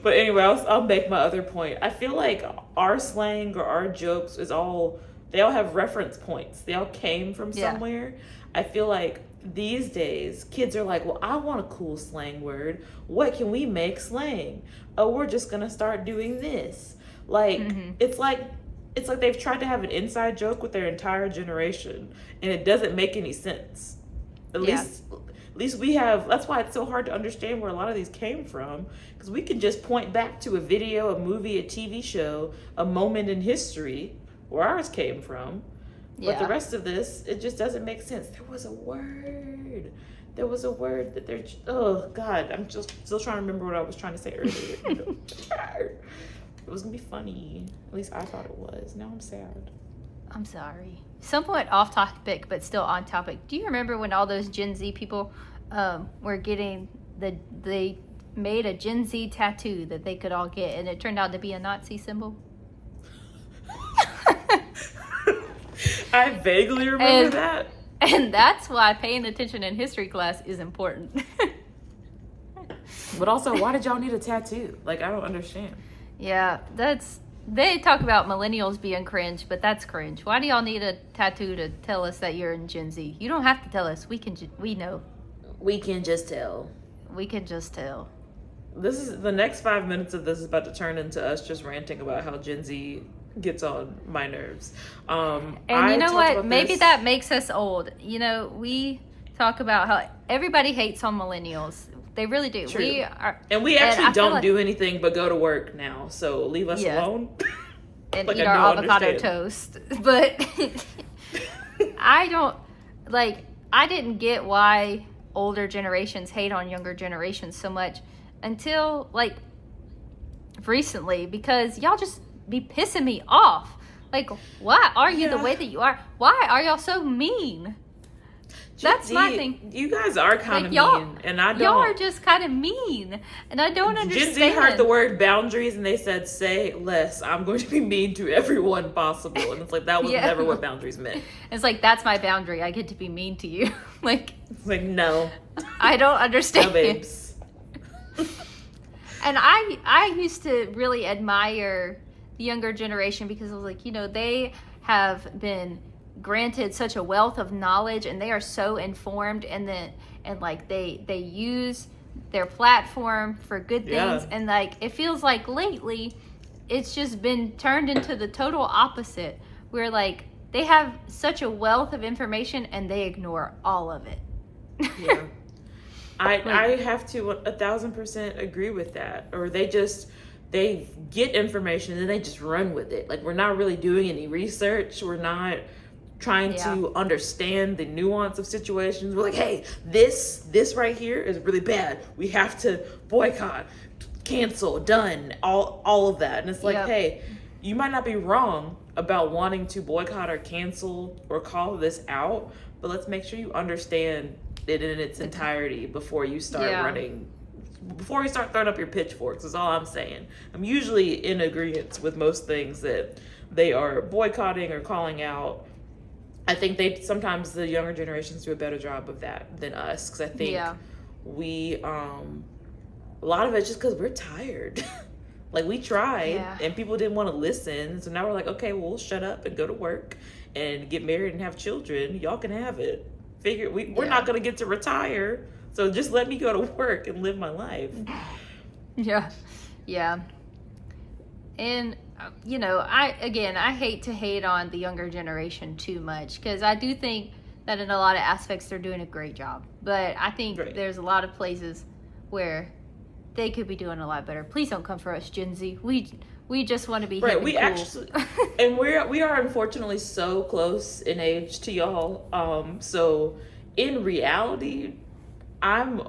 But anyway, I'll make my other point. I feel like our slang or our jokes they all have reference points. They all came from somewhere. I feel like these days kids are like, well, I want a cool slang word. What can we make slang? Oh, we're just gonna start doing this. Like it's like they've tried to have an inside joke with their entire generation, and it doesn't make any sense. At least we have. That's why it's so hard to understand where a lot of these came from, because we can just point back to a video, a movie, a TV show, a moment in history where ours came from. But the rest of this, it just doesn't make sense. There was a word that they're. Oh God, I'm just still trying to remember what I was trying to say earlier. It was gonna be funny. At least I thought it was. Now I'm sad. I'm sorry. Somewhat off topic, but still on topic. Do you remember when all those Gen Z people were getting they made a Gen Z tattoo that they could all get, and it turned out to be a Nazi symbol? I vaguely remember that. And that's why paying attention in history class is important. But also, why did y'all need a tattoo? Like, I don't understand. Yeah, they talk about millennials being cringe, but that's cringe. Why do y'all need a tattoo to tell us that you're in Gen Z? You don't have to tell us. We know. We can just tell. We can just tell. This is the next 5 minutes of this is about to turn into us just ranting about how Gen Z gets on my nerves. And you know what? Maybe that makes us old. You know, we talk about how everybody hates on millennials. They really do. True. We are, and actually don't do anything but go to work now. So leave us alone. And eat our avocado toast. But I didn't get why older generations hate on younger generations so much until like recently, because y'all just be pissing me off. Like, why are you the way that you are? Why are y'all so mean? That's my thing. You guys are kind of mean, and I don't. Y'all are just kind of mean, and I don't understand. Gen Z heard the word boundaries, and they said, "Say less. I'm going to be mean to everyone possible." And it's like that was never what boundaries meant. It's like that's my boundary. I get to be mean to you. It's like no. I don't understand. No, babes. And I used to really admire the younger generation because I was like, you know, they have been granted such a wealth of knowledge and they are so informed, and like they use their platform for good things, and like it feels like lately it's just been turned into the total opposite, where like they have such a wealth of information and they ignore all of it. Yeah. I have to 1,000% agree with that. Or they get information and they just run with it. Like, we're not really doing any research. We're not trying to understand the nuance of situations. We're like, hey, this right here is really bad. We have to boycott, cancel, done, all of that. And it's like, hey, you might not be wrong about wanting to boycott or cancel or call this out, but let's make sure you understand it in its entirety before you start before you start throwing up your pitchforks, is all I'm saying. I'm usually in agreement with most things that they are boycotting or calling out. I think sometimes the younger generations do a better job of that than us, because I think we a lot of it's just because we're tired. Like, we tried and people didn't want to listen, so now we're like, okay, well, we'll shut up and go to work and get married and have children. Y'all can have it. We're not going to get to retire, so just let me go to work and live my life. Yeah. And you know, I hate to hate on the younger generation too much, because I do think that in a lot of aspects they're doing a great job, but I think there's a lot of places where they could be doing a lot better. Please don't come for us, Gen Z. We just want to be hip and cool. Actually, and we are unfortunately so close in age to y'all. So in reality, I'm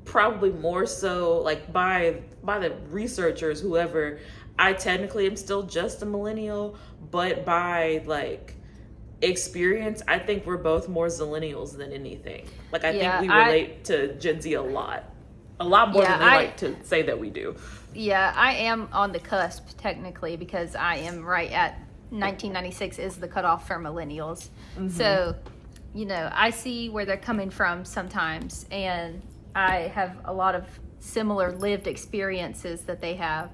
probably more so, like, by the researchers, whoever, I technically am still just a millennial, but by like experience, I think we're both more zillennials than anything. Like, I think we relate to Gen Z a lot more than they like to say that we do. Yeah, I am on the cusp technically, because I am right at 1996 is the cutoff for millennials. Mm-hmm. So, you know, I see where they're coming from sometimes, and I have a lot of similar lived experiences that they have.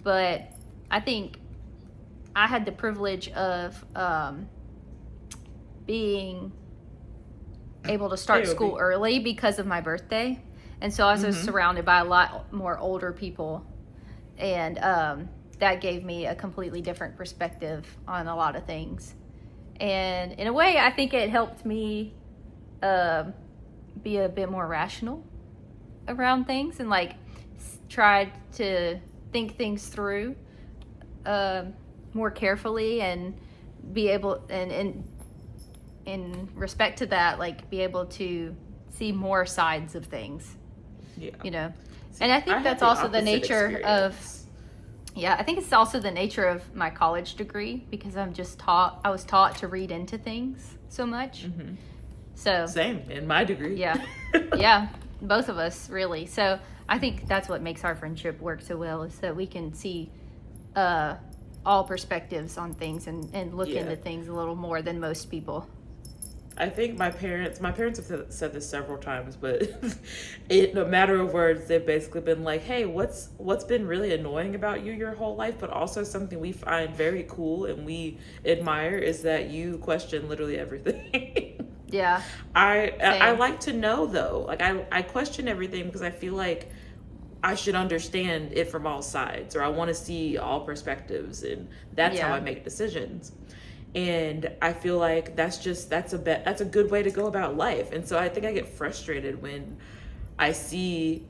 But I think I had the privilege of being able to start school early because of my birthday. And so I was surrounded by a lot more older people. And that gave me a completely different perspective on a lot of things. And in a way, I think it helped me be a bit more rational around things, and like tried to think things through more carefully, and be able, and in respect to that, like be able to see more sides of things. You know, and I think that's also the nature of, I think it's also the nature of my college degree, because I was taught to read into things so much. Mm-hmm. So same in my degree. Yeah, both of us really. So I think that's what makes our friendship work so well, is that we can see all perspectives on things and look into things a little more than most people. I think my parents have said this several times, but in a matter of words, they've basically been like, hey, what's been really annoying about you your whole life, but also something we find very cool and we admire is that you question literally everything. Yeah. I like to know though. Like I question everything because I feel like I should understand it from all sides, or I want to see all perspectives, and that's how I make decisions. And I feel like that's a good way to go about life. And so I think I get frustrated when I see,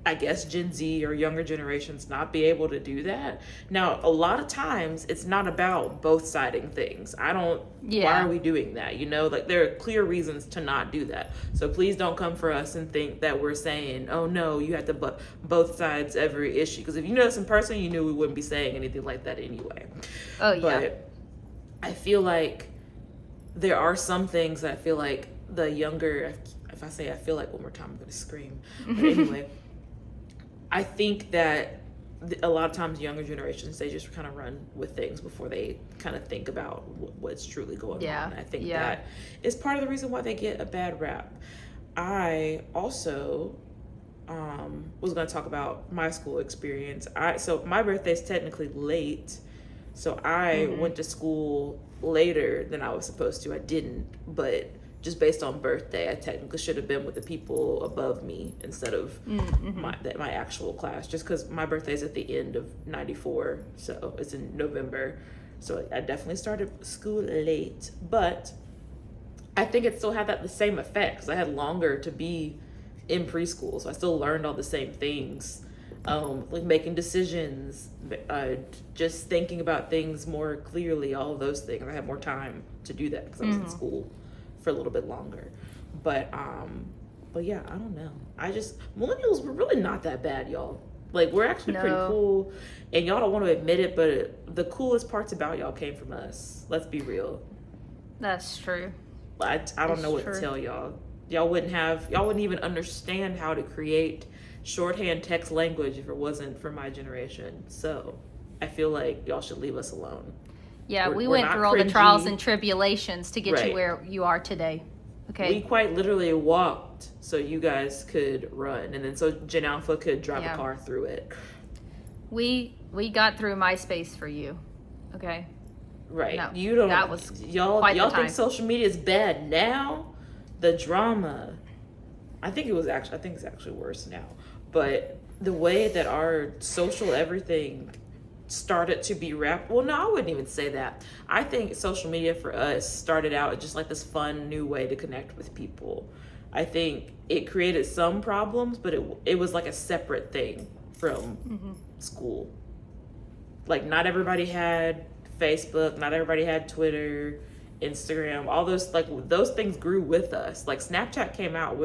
I guess, Gen Z or younger generations not be able to do that. Now, a lot of times it's not about both siding things. Why are we doing that? You know, like there are clear reasons to not do that. So please don't come for us and think that we're saying, oh no, you have to both sides every issue. Because if you know us in person, you knew we wouldn't be saying anything like that anyway. Oh yeah. But I feel like there are some things that I feel like the younger, if I say I feel like one more time, I'm going to scream. But anyway, I think that a lot of times younger generations, they just kind of run with things before they kind of think about what's truly going on. I think that is part of the reason why they get a bad rap. I also was going to talk about my school experience. So my birthday's technically late. So I went to school later than I was supposed to. I didn't, but just based on birthday, I technically should have been with the people above me instead of my actual class, just because my birthday is at the end of 94, so it's in November. So I definitely started school late, but I think it still had the same effect because I had longer to be in preschool, so I still learned all the same things. Like making decisions, just thinking about things more clearly, all of those things. I had more time to do that because I was in school for a little bit longer. But yeah, I don't know. Millennials were really not that bad, y'all. Like, we're actually pretty cool, and y'all don't want to admit it, but the coolest parts about y'all came from us. Let's be real. That's true. I don't know what to tell y'all. Y'all wouldn't even understand how to create shorthand text language if it wasn't for my generation. So I feel like y'all should leave us alone. Yeah, we went through all the trials and tribulations to get you where you are today. Okay. We quite literally walked so you guys could run, and then so Gen Alpha could drive a car through it. We got through MySpace for you. Okay. Right. No, you don't. That was y'all think social media is bad now? The drama. I think it's actually worse now. But the way that our social everything started to be wrapped, well, no, I wouldn't even say that. I think social media for us started out just like this fun new way to connect with people. I think it created some problems, but it was like a separate thing from school. Like, not everybody had Facebook, not everybody had Twitter, Instagram, all those, like, those things grew with us. Like, Snapchat came out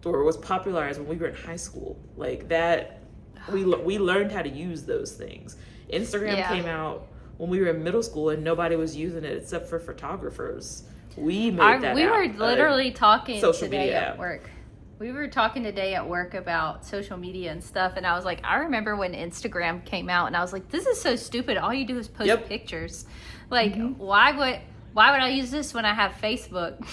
was popularized when we were in high school. Like that, we learned how to use those things. Instagram came out when we were in middle school, and nobody was using it except for photographers. We made we were literally talking today at work. We were talking today at work about social media and stuff, and I was like, I remember when Instagram came out, and I was like, this is so stupid. All you do is post pictures. Like, why would I use this when I have Facebook?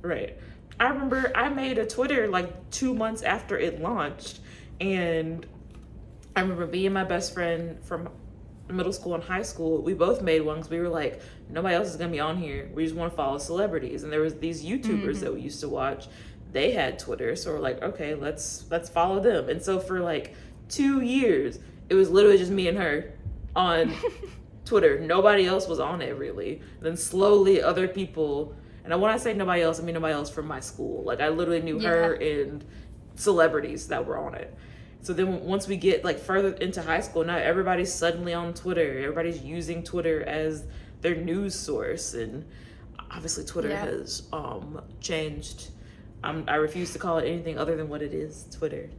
Right. I remember I made a Twitter like 2 months after it launched, and I remember me and my best friend from middle school and high school, we both made one because we were like, nobody else is gonna be on here. We just want to follow celebrities. And there was these YouTubers that we used to watch. They had Twitter, so we're like, okay, let's follow them. And so for like 2 years, it was literally just me and her on Twitter. Nobody else was on it really. Then slowly other people. And when I say nobody else, I mean nobody else from my school. Like, I literally knew her and celebrities that were on it. So then once we get like further into high school, now everybody's suddenly on Twitter. Everybody's using Twitter as their news source. And obviously Twitter has changed. I refuse to call it anything other than what it is, Twitter.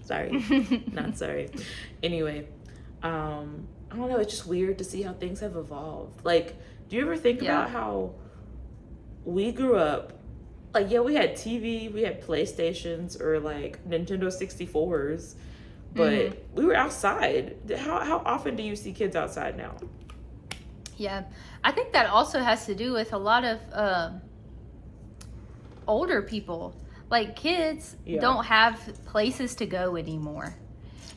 Sorry. Not sorry. Anyway, I don't know. It's just weird to see how things have evolved. Like, do you ever think about how we grew up, like, we had TV, we had PlayStations or like Nintendo 64s, but we were outside. How often do you see kids outside now? Yeah, I think that also has to do with a lot of older people. Like kids don't have places to go anymore.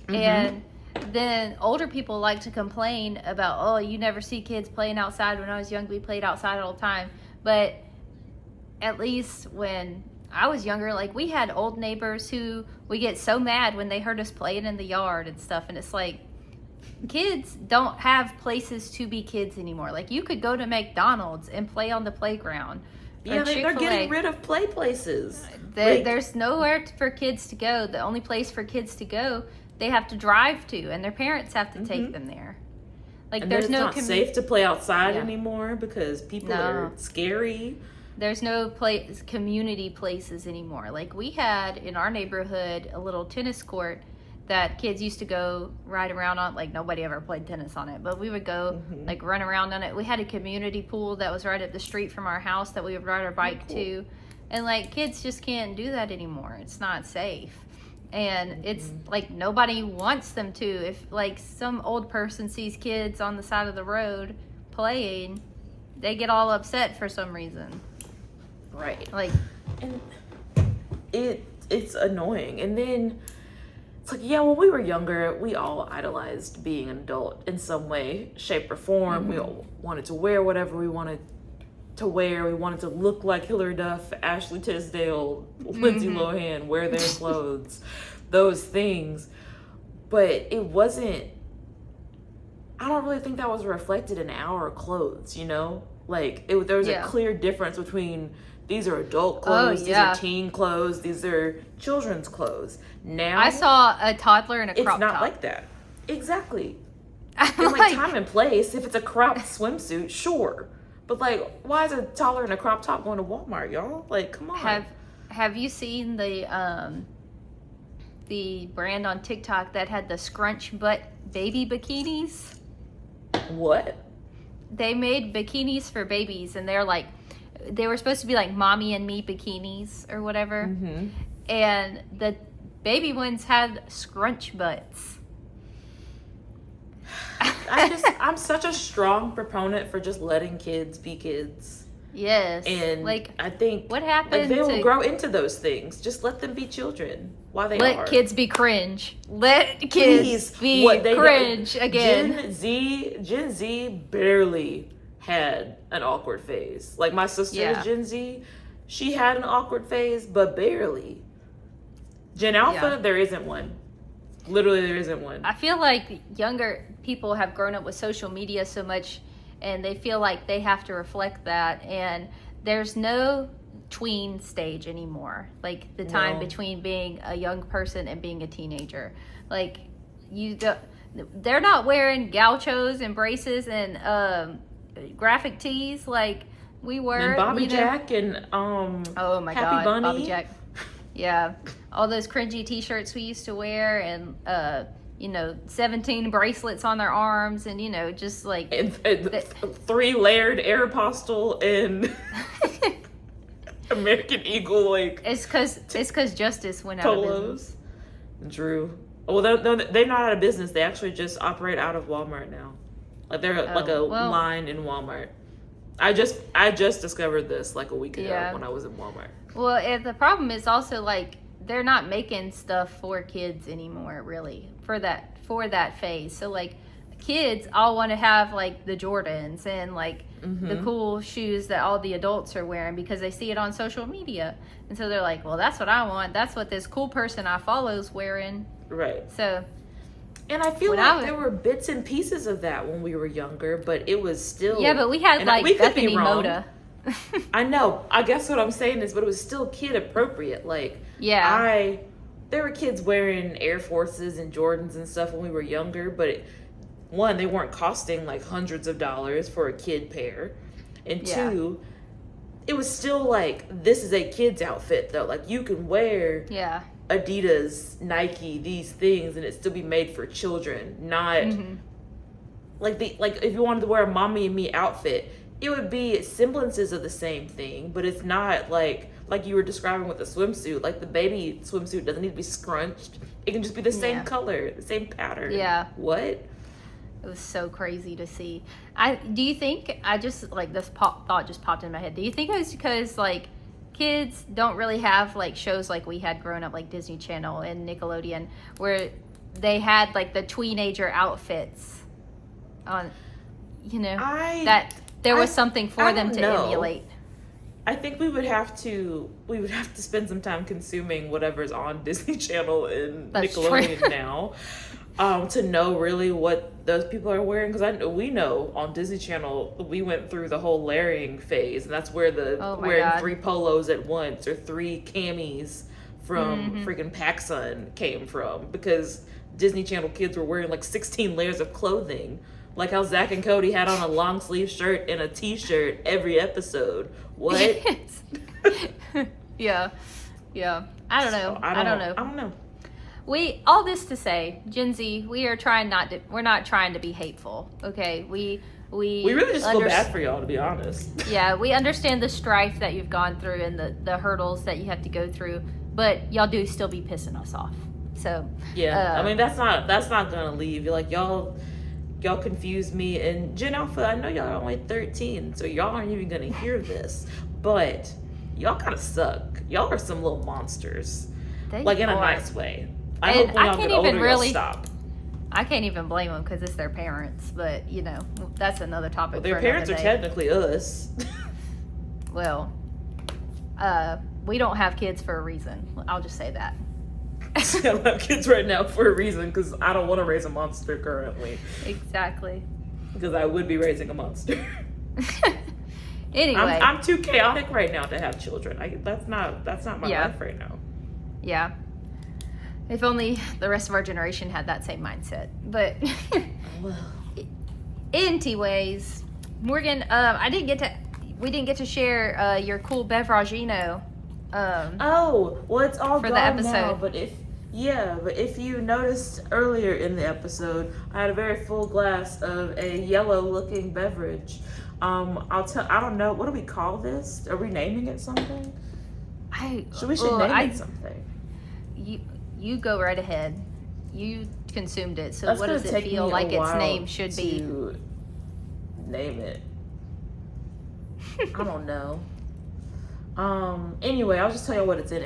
And then older people like to complain about, oh, you never see kids playing outside. When I was young, we played outside all the time. But at least when I was younger, like we had old neighbors who we get so mad when they heard us playing in the yard and stuff. And it's like, kids don't have places to be kids anymore. Like you could go to McDonald's and play on the playground. Yeah, they're getting rid of play places. There's nowhere for kids to go. The only place for kids to go, they have to drive to, and their parents have to take them there. Like and there's it's no not safe to play outside anymore because people are scary. There's no community places anymore. Like we had in our neighborhood a little tennis court that kids used to go ride around on. Like nobody ever played tennis on it, but we would go like run around on it. We had a community pool that was right up the street from our house that we would ride our bike to. And like kids just can't do that anymore. It's not safe. And it's like nobody wants them to. If like some old person sees kids on the side of the road playing, they get all upset for some reason. Right. Like, and it's annoying. And then it's like, yeah, when we were younger, we all idolized being an adult in some way, shape, or form. We all wanted to wear whatever we wanted to wear. We wanted to look like Hilary Duff, Ashley Tisdale, Lindsay Lohan, wear their clothes, those things. But it wasn't, I don't really think that was reflected in our clothes, you know? Like, there was a clear difference between these are adult clothes, these are teen clothes, these are children's clothes. Now I saw a toddler in a crop top. It's not like that. Exactly. In like time and place, if it's a cropped swimsuit, sure. But like, why is a toddler in a crop top going to Walmart, y'all? Like, come on. Have you seen the brand on TikTok that had the scrunch butt baby bikinis? What? They made bikinis for babies, and they were supposed to be like mommy and me bikinis or whatever. And the baby ones had scrunch butts. I'm such a strong proponent for just letting kids be kids. Yes. And like, I think what happened? Like, they will grow into those things. Just let them be children while they let are. kids be cringe. Let kids be cringe again. Gen Z barely had an awkward phase. Like my sister, Gen Z, she had an awkward phase, but barely. Gen Alpha, there isn't one. Literally, there isn't one. I feel like younger people have grown up with social media so much, and they feel like they have to reflect that. And there's no tween stage anymore. Like the time between being a young person and being a teenager. Like they're not wearing gauchos and braces and graphic tees like we were. And Bobby Jack and oh my Happy God, Bunny. Bobby Jack. Yeah, all those cringy T-shirts we used to wear, and 17 bracelets on their arms, and just like and 3 layered Aeropostale and American Eagle, like it's because Justice went out of business. Drew. Well, they're not out of business. They actually just operate out of Walmart now. Like they're like a line in Walmart. I just discovered this like a week ago when I was in Walmart. Well, the problem is also like they're not making stuff for kids anymore, really, for that phase. So like kids all want to have like the Jordans and like the cool shoes that all the adults are wearing because they see it on social media. And so they're like, well, that's what I want. That's what this cool person I follow is wearing. Right. So, and I feel like there were bits and pieces of that when we were younger, but it was still... Yeah, but we had like Bethany Moda. I know. I guess what I'm saying is, but it was still kid appropriate. Like, there were kids wearing Air Forces and Jordans and stuff when we were younger, but one, they weren't costing like hundreds of dollars for a kid pair. And two, it was still like, this is a kid's outfit though. Like you can wear Adidas, Nike, these things and it still be made for children. Not like if you wanted to wear a mommy and me outfit, it would be semblances of the same thing, but it's not like you were describing with the swimsuit. Like the baby swimsuit doesn't need to be scrunched. It can just be the same color, the same pattern. Yeah. What? It was so crazy to see. Do you think, I just, like, this thought just popped in my head. Do you think it was because, like, kids don't really have, like, shows like we had growing up, like Disney Channel and Nickelodeon, where they had, like, the teenager outfits on, you know, that there was something for them to emulate? I think we would have to spend some time consuming whatever's on Disney Channel and Nickelodeon now. To know really what those people are wearing, because we know on Disney Channel we went through the whole layering phase, and that's where the wearing 3 polos at once or 3 camis from freaking PacSun came from, because Disney Channel kids were wearing like 16 layers of clothing, like how Zach and Cody had on a long sleeve shirt and a t-shirt every episode. What? Yeah. I don't know. I don't know. All this to say, Gen Z, we're not trying to be hateful, okay? We really just feel bad for y'all, to be honest. Yeah, we understand the strife that you've gone through and the hurdles that you have to go through, but y'all do still be pissing us off. So yeah, I mean that's not gonna leave. You're like y'all confuse me, and Gen Alpha, I know y'all are only 13, so y'all aren't even gonna hear this, but y'all kind of suck. Y'all are some little monsters, like in a nice way. I hope when y'all get older, you'll stop. I can't even blame them because it's their parents, but you know, that's another topic. Well, their parents are technically us. Well, we don't have kids for a reason. I'll just say that. I don't have kids right now for a reason, because I don't want to raise a monster currently. Exactly. Because I would be raising a monster. Anyway, I'm too chaotic right now to have children. That's not my life right now. Yeah. If only the rest of our generation had that same mindset. But anyways, Morgan, we didn't get to share your cool beveragino. It's all for gone the episode. now. But if you noticed earlier in the episode, I had a very full glass of a yellow-looking beverage. I don't know, what do we call this? Are we naming it something? We should name it something. You go right ahead. You consumed it, so what does it feel like its name should be? Name it. I don't know. Anyway, I'll just tell you what's in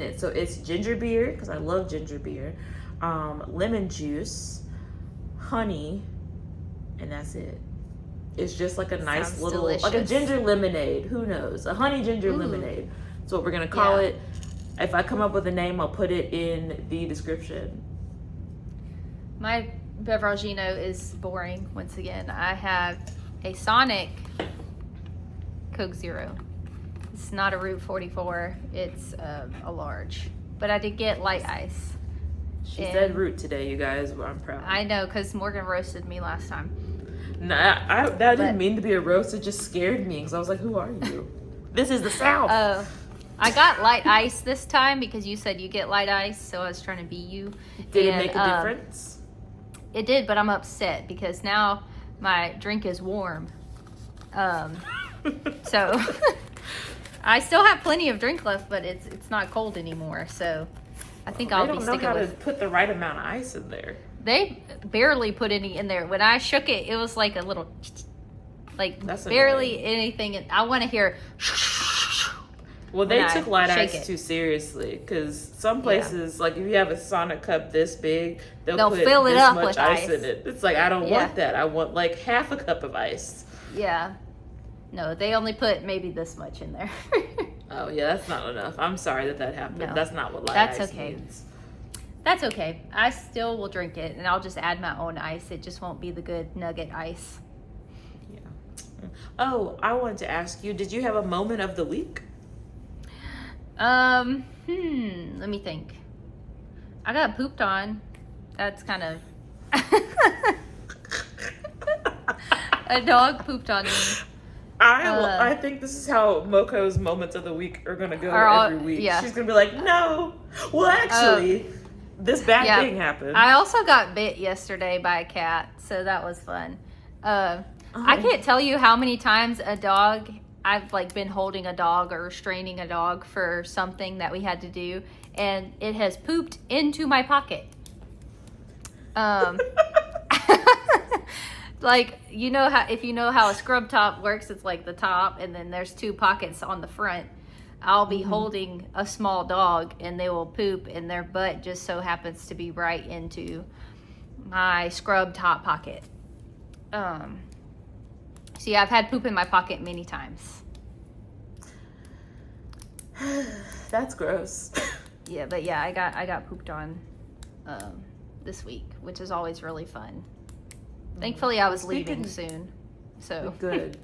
it. So it's ginger beer, because I love ginger beer, lemon juice, honey, and that's it. It's just like a nice little, delicious. Like a ginger lemonade. Who knows? A honey ginger lemonade. That's what we're gonna call it. If I come up with a name, I'll put it in the description. My beveragino is boring once again. I have a Sonic Coke Zero. It's not a Route 44. It's a large. But I did get light ice. She said Route today, you guys. I'm proud. I know, because Morgan roasted me last time. Nah, that didn't mean to be a roast. It just scared me, because I was like, who are you? This is the South. I got light ice this time because you said you get light ice, so I was trying to be you. Did it make a difference? It did, but I'm upset because now my drink is warm. So I still have plenty of drink left, but it's not cold anymore. So I think I'll be sticking with. They don't know how to put the right amount of ice in there. They barely put any in there. When I shook it, it was like a little, like that's barely annoying. Anything. I want to hear. Well, they took light ice too seriously, because some places, like if you have a Sonic cup this big, they'll put fill it this up much with ice in it. It's like, I don't want that. I want like half a cup of ice. Yeah. No, they only put maybe this much in there. Oh yeah, that's not enough. I'm sorry that happened. No, that's not what light ice means. That's okay. I still will drink it, and I'll just add my own ice. It just won't be the good nugget ice. Yeah. Oh, I wanted to ask you, did you have a moment of the week? Let me think. I got pooped on. That's kind of a dog pooped on me. I think this is how Moko's moments of the week are gonna go every week. Yeah. She's gonna be like, no. Well, actually, this bad thing happened. I also got bit yesterday by a cat, so that was fun. I can't tell you how many times I've like been holding a dog or restraining a dog for something that we had to do, and it has pooped into my pocket. Like, you know how, if you know how a scrub top works, it's like the top and then there's 2 pockets on the front. I'll be holding a small dog and they will poop and their butt just so happens to be right into my scrub top pocket. So yeah, I've had poop in my pocket many times. That's gross. Yeah, but yeah, I got pooped on this week, which is always really fun. Thankfully, I was leaving soon, so good.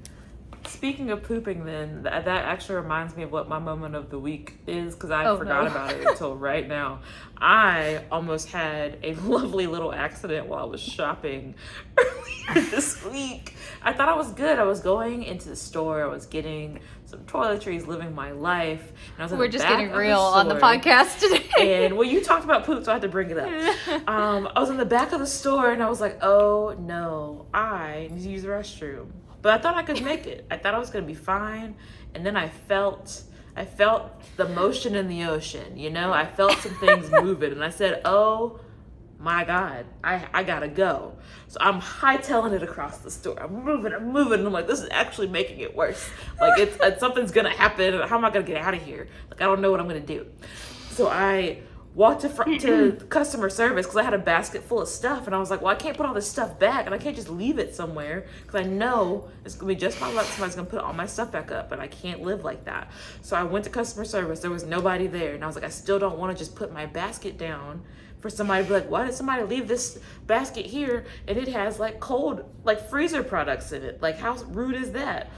Speaking of pooping, then that actually reminds me of what my moment of the week is, because I forgot about it until right now. I almost had a lovely little accident while I was shopping earlier this week. I thought I was good. I was going into the store. I was getting some toiletries, living my life. And I was We're just getting real on the podcast today. And well, you talked about poop, so I had to bring it up. I was in the back of the store, and I was like, oh no, I need to use the restroom. But I thought I could make it. I thought I was going to be fine. And then I felt the motion in the ocean, you know? I felt some things moving. And I said, oh my God, I got to go. So I'm hightailing it across the store. I'm moving. And I'm like, this is actually making it worse. Like, it's something's going to happen. How am I going to get out of here? Like, I don't know what I'm going to do. So I walked to customer service because I had a basket full of stuff, and I was like, well, I can't put all this stuff back, and I can't just leave it somewhere because I know it's gonna be just my luck somebody's gonna put all my stuff back up, and I can't live like that. So I went to customer service. There was nobody there, and I was like, I still don't want to just put my basket down for somebody to be like, why did somebody leave this basket here and it has like cold, like freezer products in it? Like, how rude is that?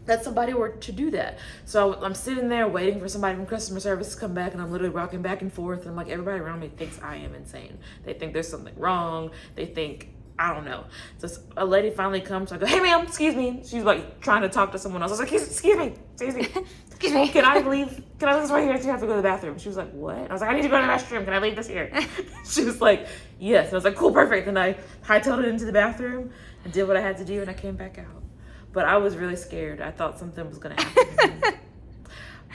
That somebody were to do that. So I'm sitting there waiting for somebody from customer service to come back, and I'm literally rocking back and forth, and I'm like, everybody around me thinks I am insane. They think there's something wrong. They think, I don't know. So a lady finally comes. I go, hey ma'am, excuse me. She's like trying to talk to someone else. I was like, excuse me. Excuse me. Can I leave this right here? I have to go to the bathroom. She was like, what? I was like, I need to go to the restroom. Can I leave this here? She was like, yes. And I was like, cool, perfect. And I hightailed it into the bathroom and did what I had to do, and I came back out. But I was really scared. I thought something was going to happen to me.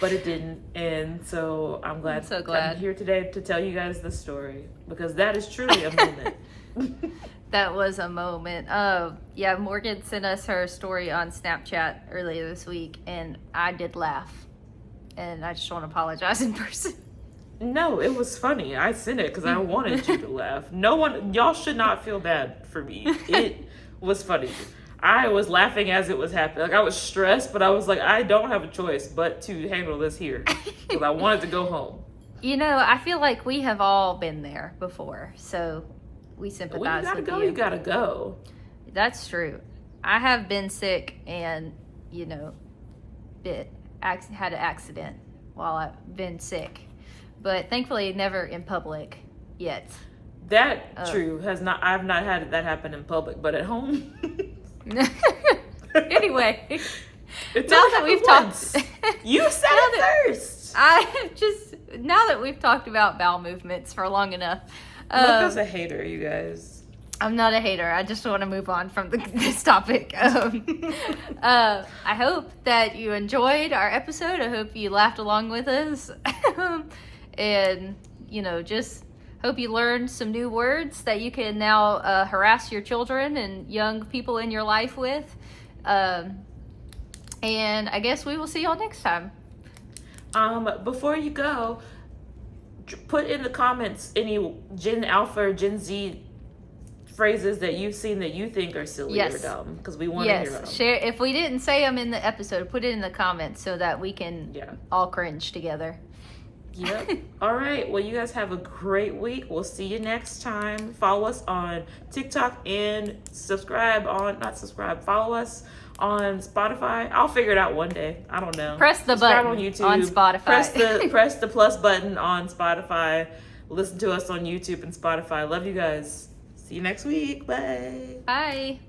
But it didn't. And so I'm glad I'm here today to tell you guys the story, because that is truly a moment. That was a moment. Yeah, Morgan sent us her story on Snapchat earlier this week, and I did laugh. And I just want to apologize in person. No, it was funny. I sent it because I wanted you to laugh. Y'all should not feel bad for me. It was funny. I was laughing as it was happening. Like, I was stressed, but I was like, I don't have a choice but to handle this here because I wanted to go home. You know, I feel like we have all been there before, so we sympathize with you. You gotta go. That's true. I have been sick and, you know, had an accident while I've been sick, but thankfully never in public yet. That true I've not had that happen in public, but at home. Anyway, now that we've talked, you said it first. Now that we've talked about bowel movements for long enough. Luca's a hater, you guys. I'm not a hater. I just want to move on from this topic. I hope that you enjoyed our episode. I hope you laughed along with us, and you know, just hope you learned some new words that you can now harass your children and young people in your life with. And I guess we will see y'all next time. Before you go, put in the comments any Gen Alpha or Gen Z phrases that you've seen that you think are silly or dumb, because we want to hear them. Share if we didn't say them in the episode, put it in the comments so that we can all cringe together. Yep. All right. Well, you guys have a great week. We'll see you next time. Follow us on TikTok and follow us on Spotify. I'll figure it out one day. I don't know. Press the button on YouTube. On Spotify. Press the plus button on Spotify. Listen to us on YouTube and Spotify. Love you guys. See you next week. Bye. Bye.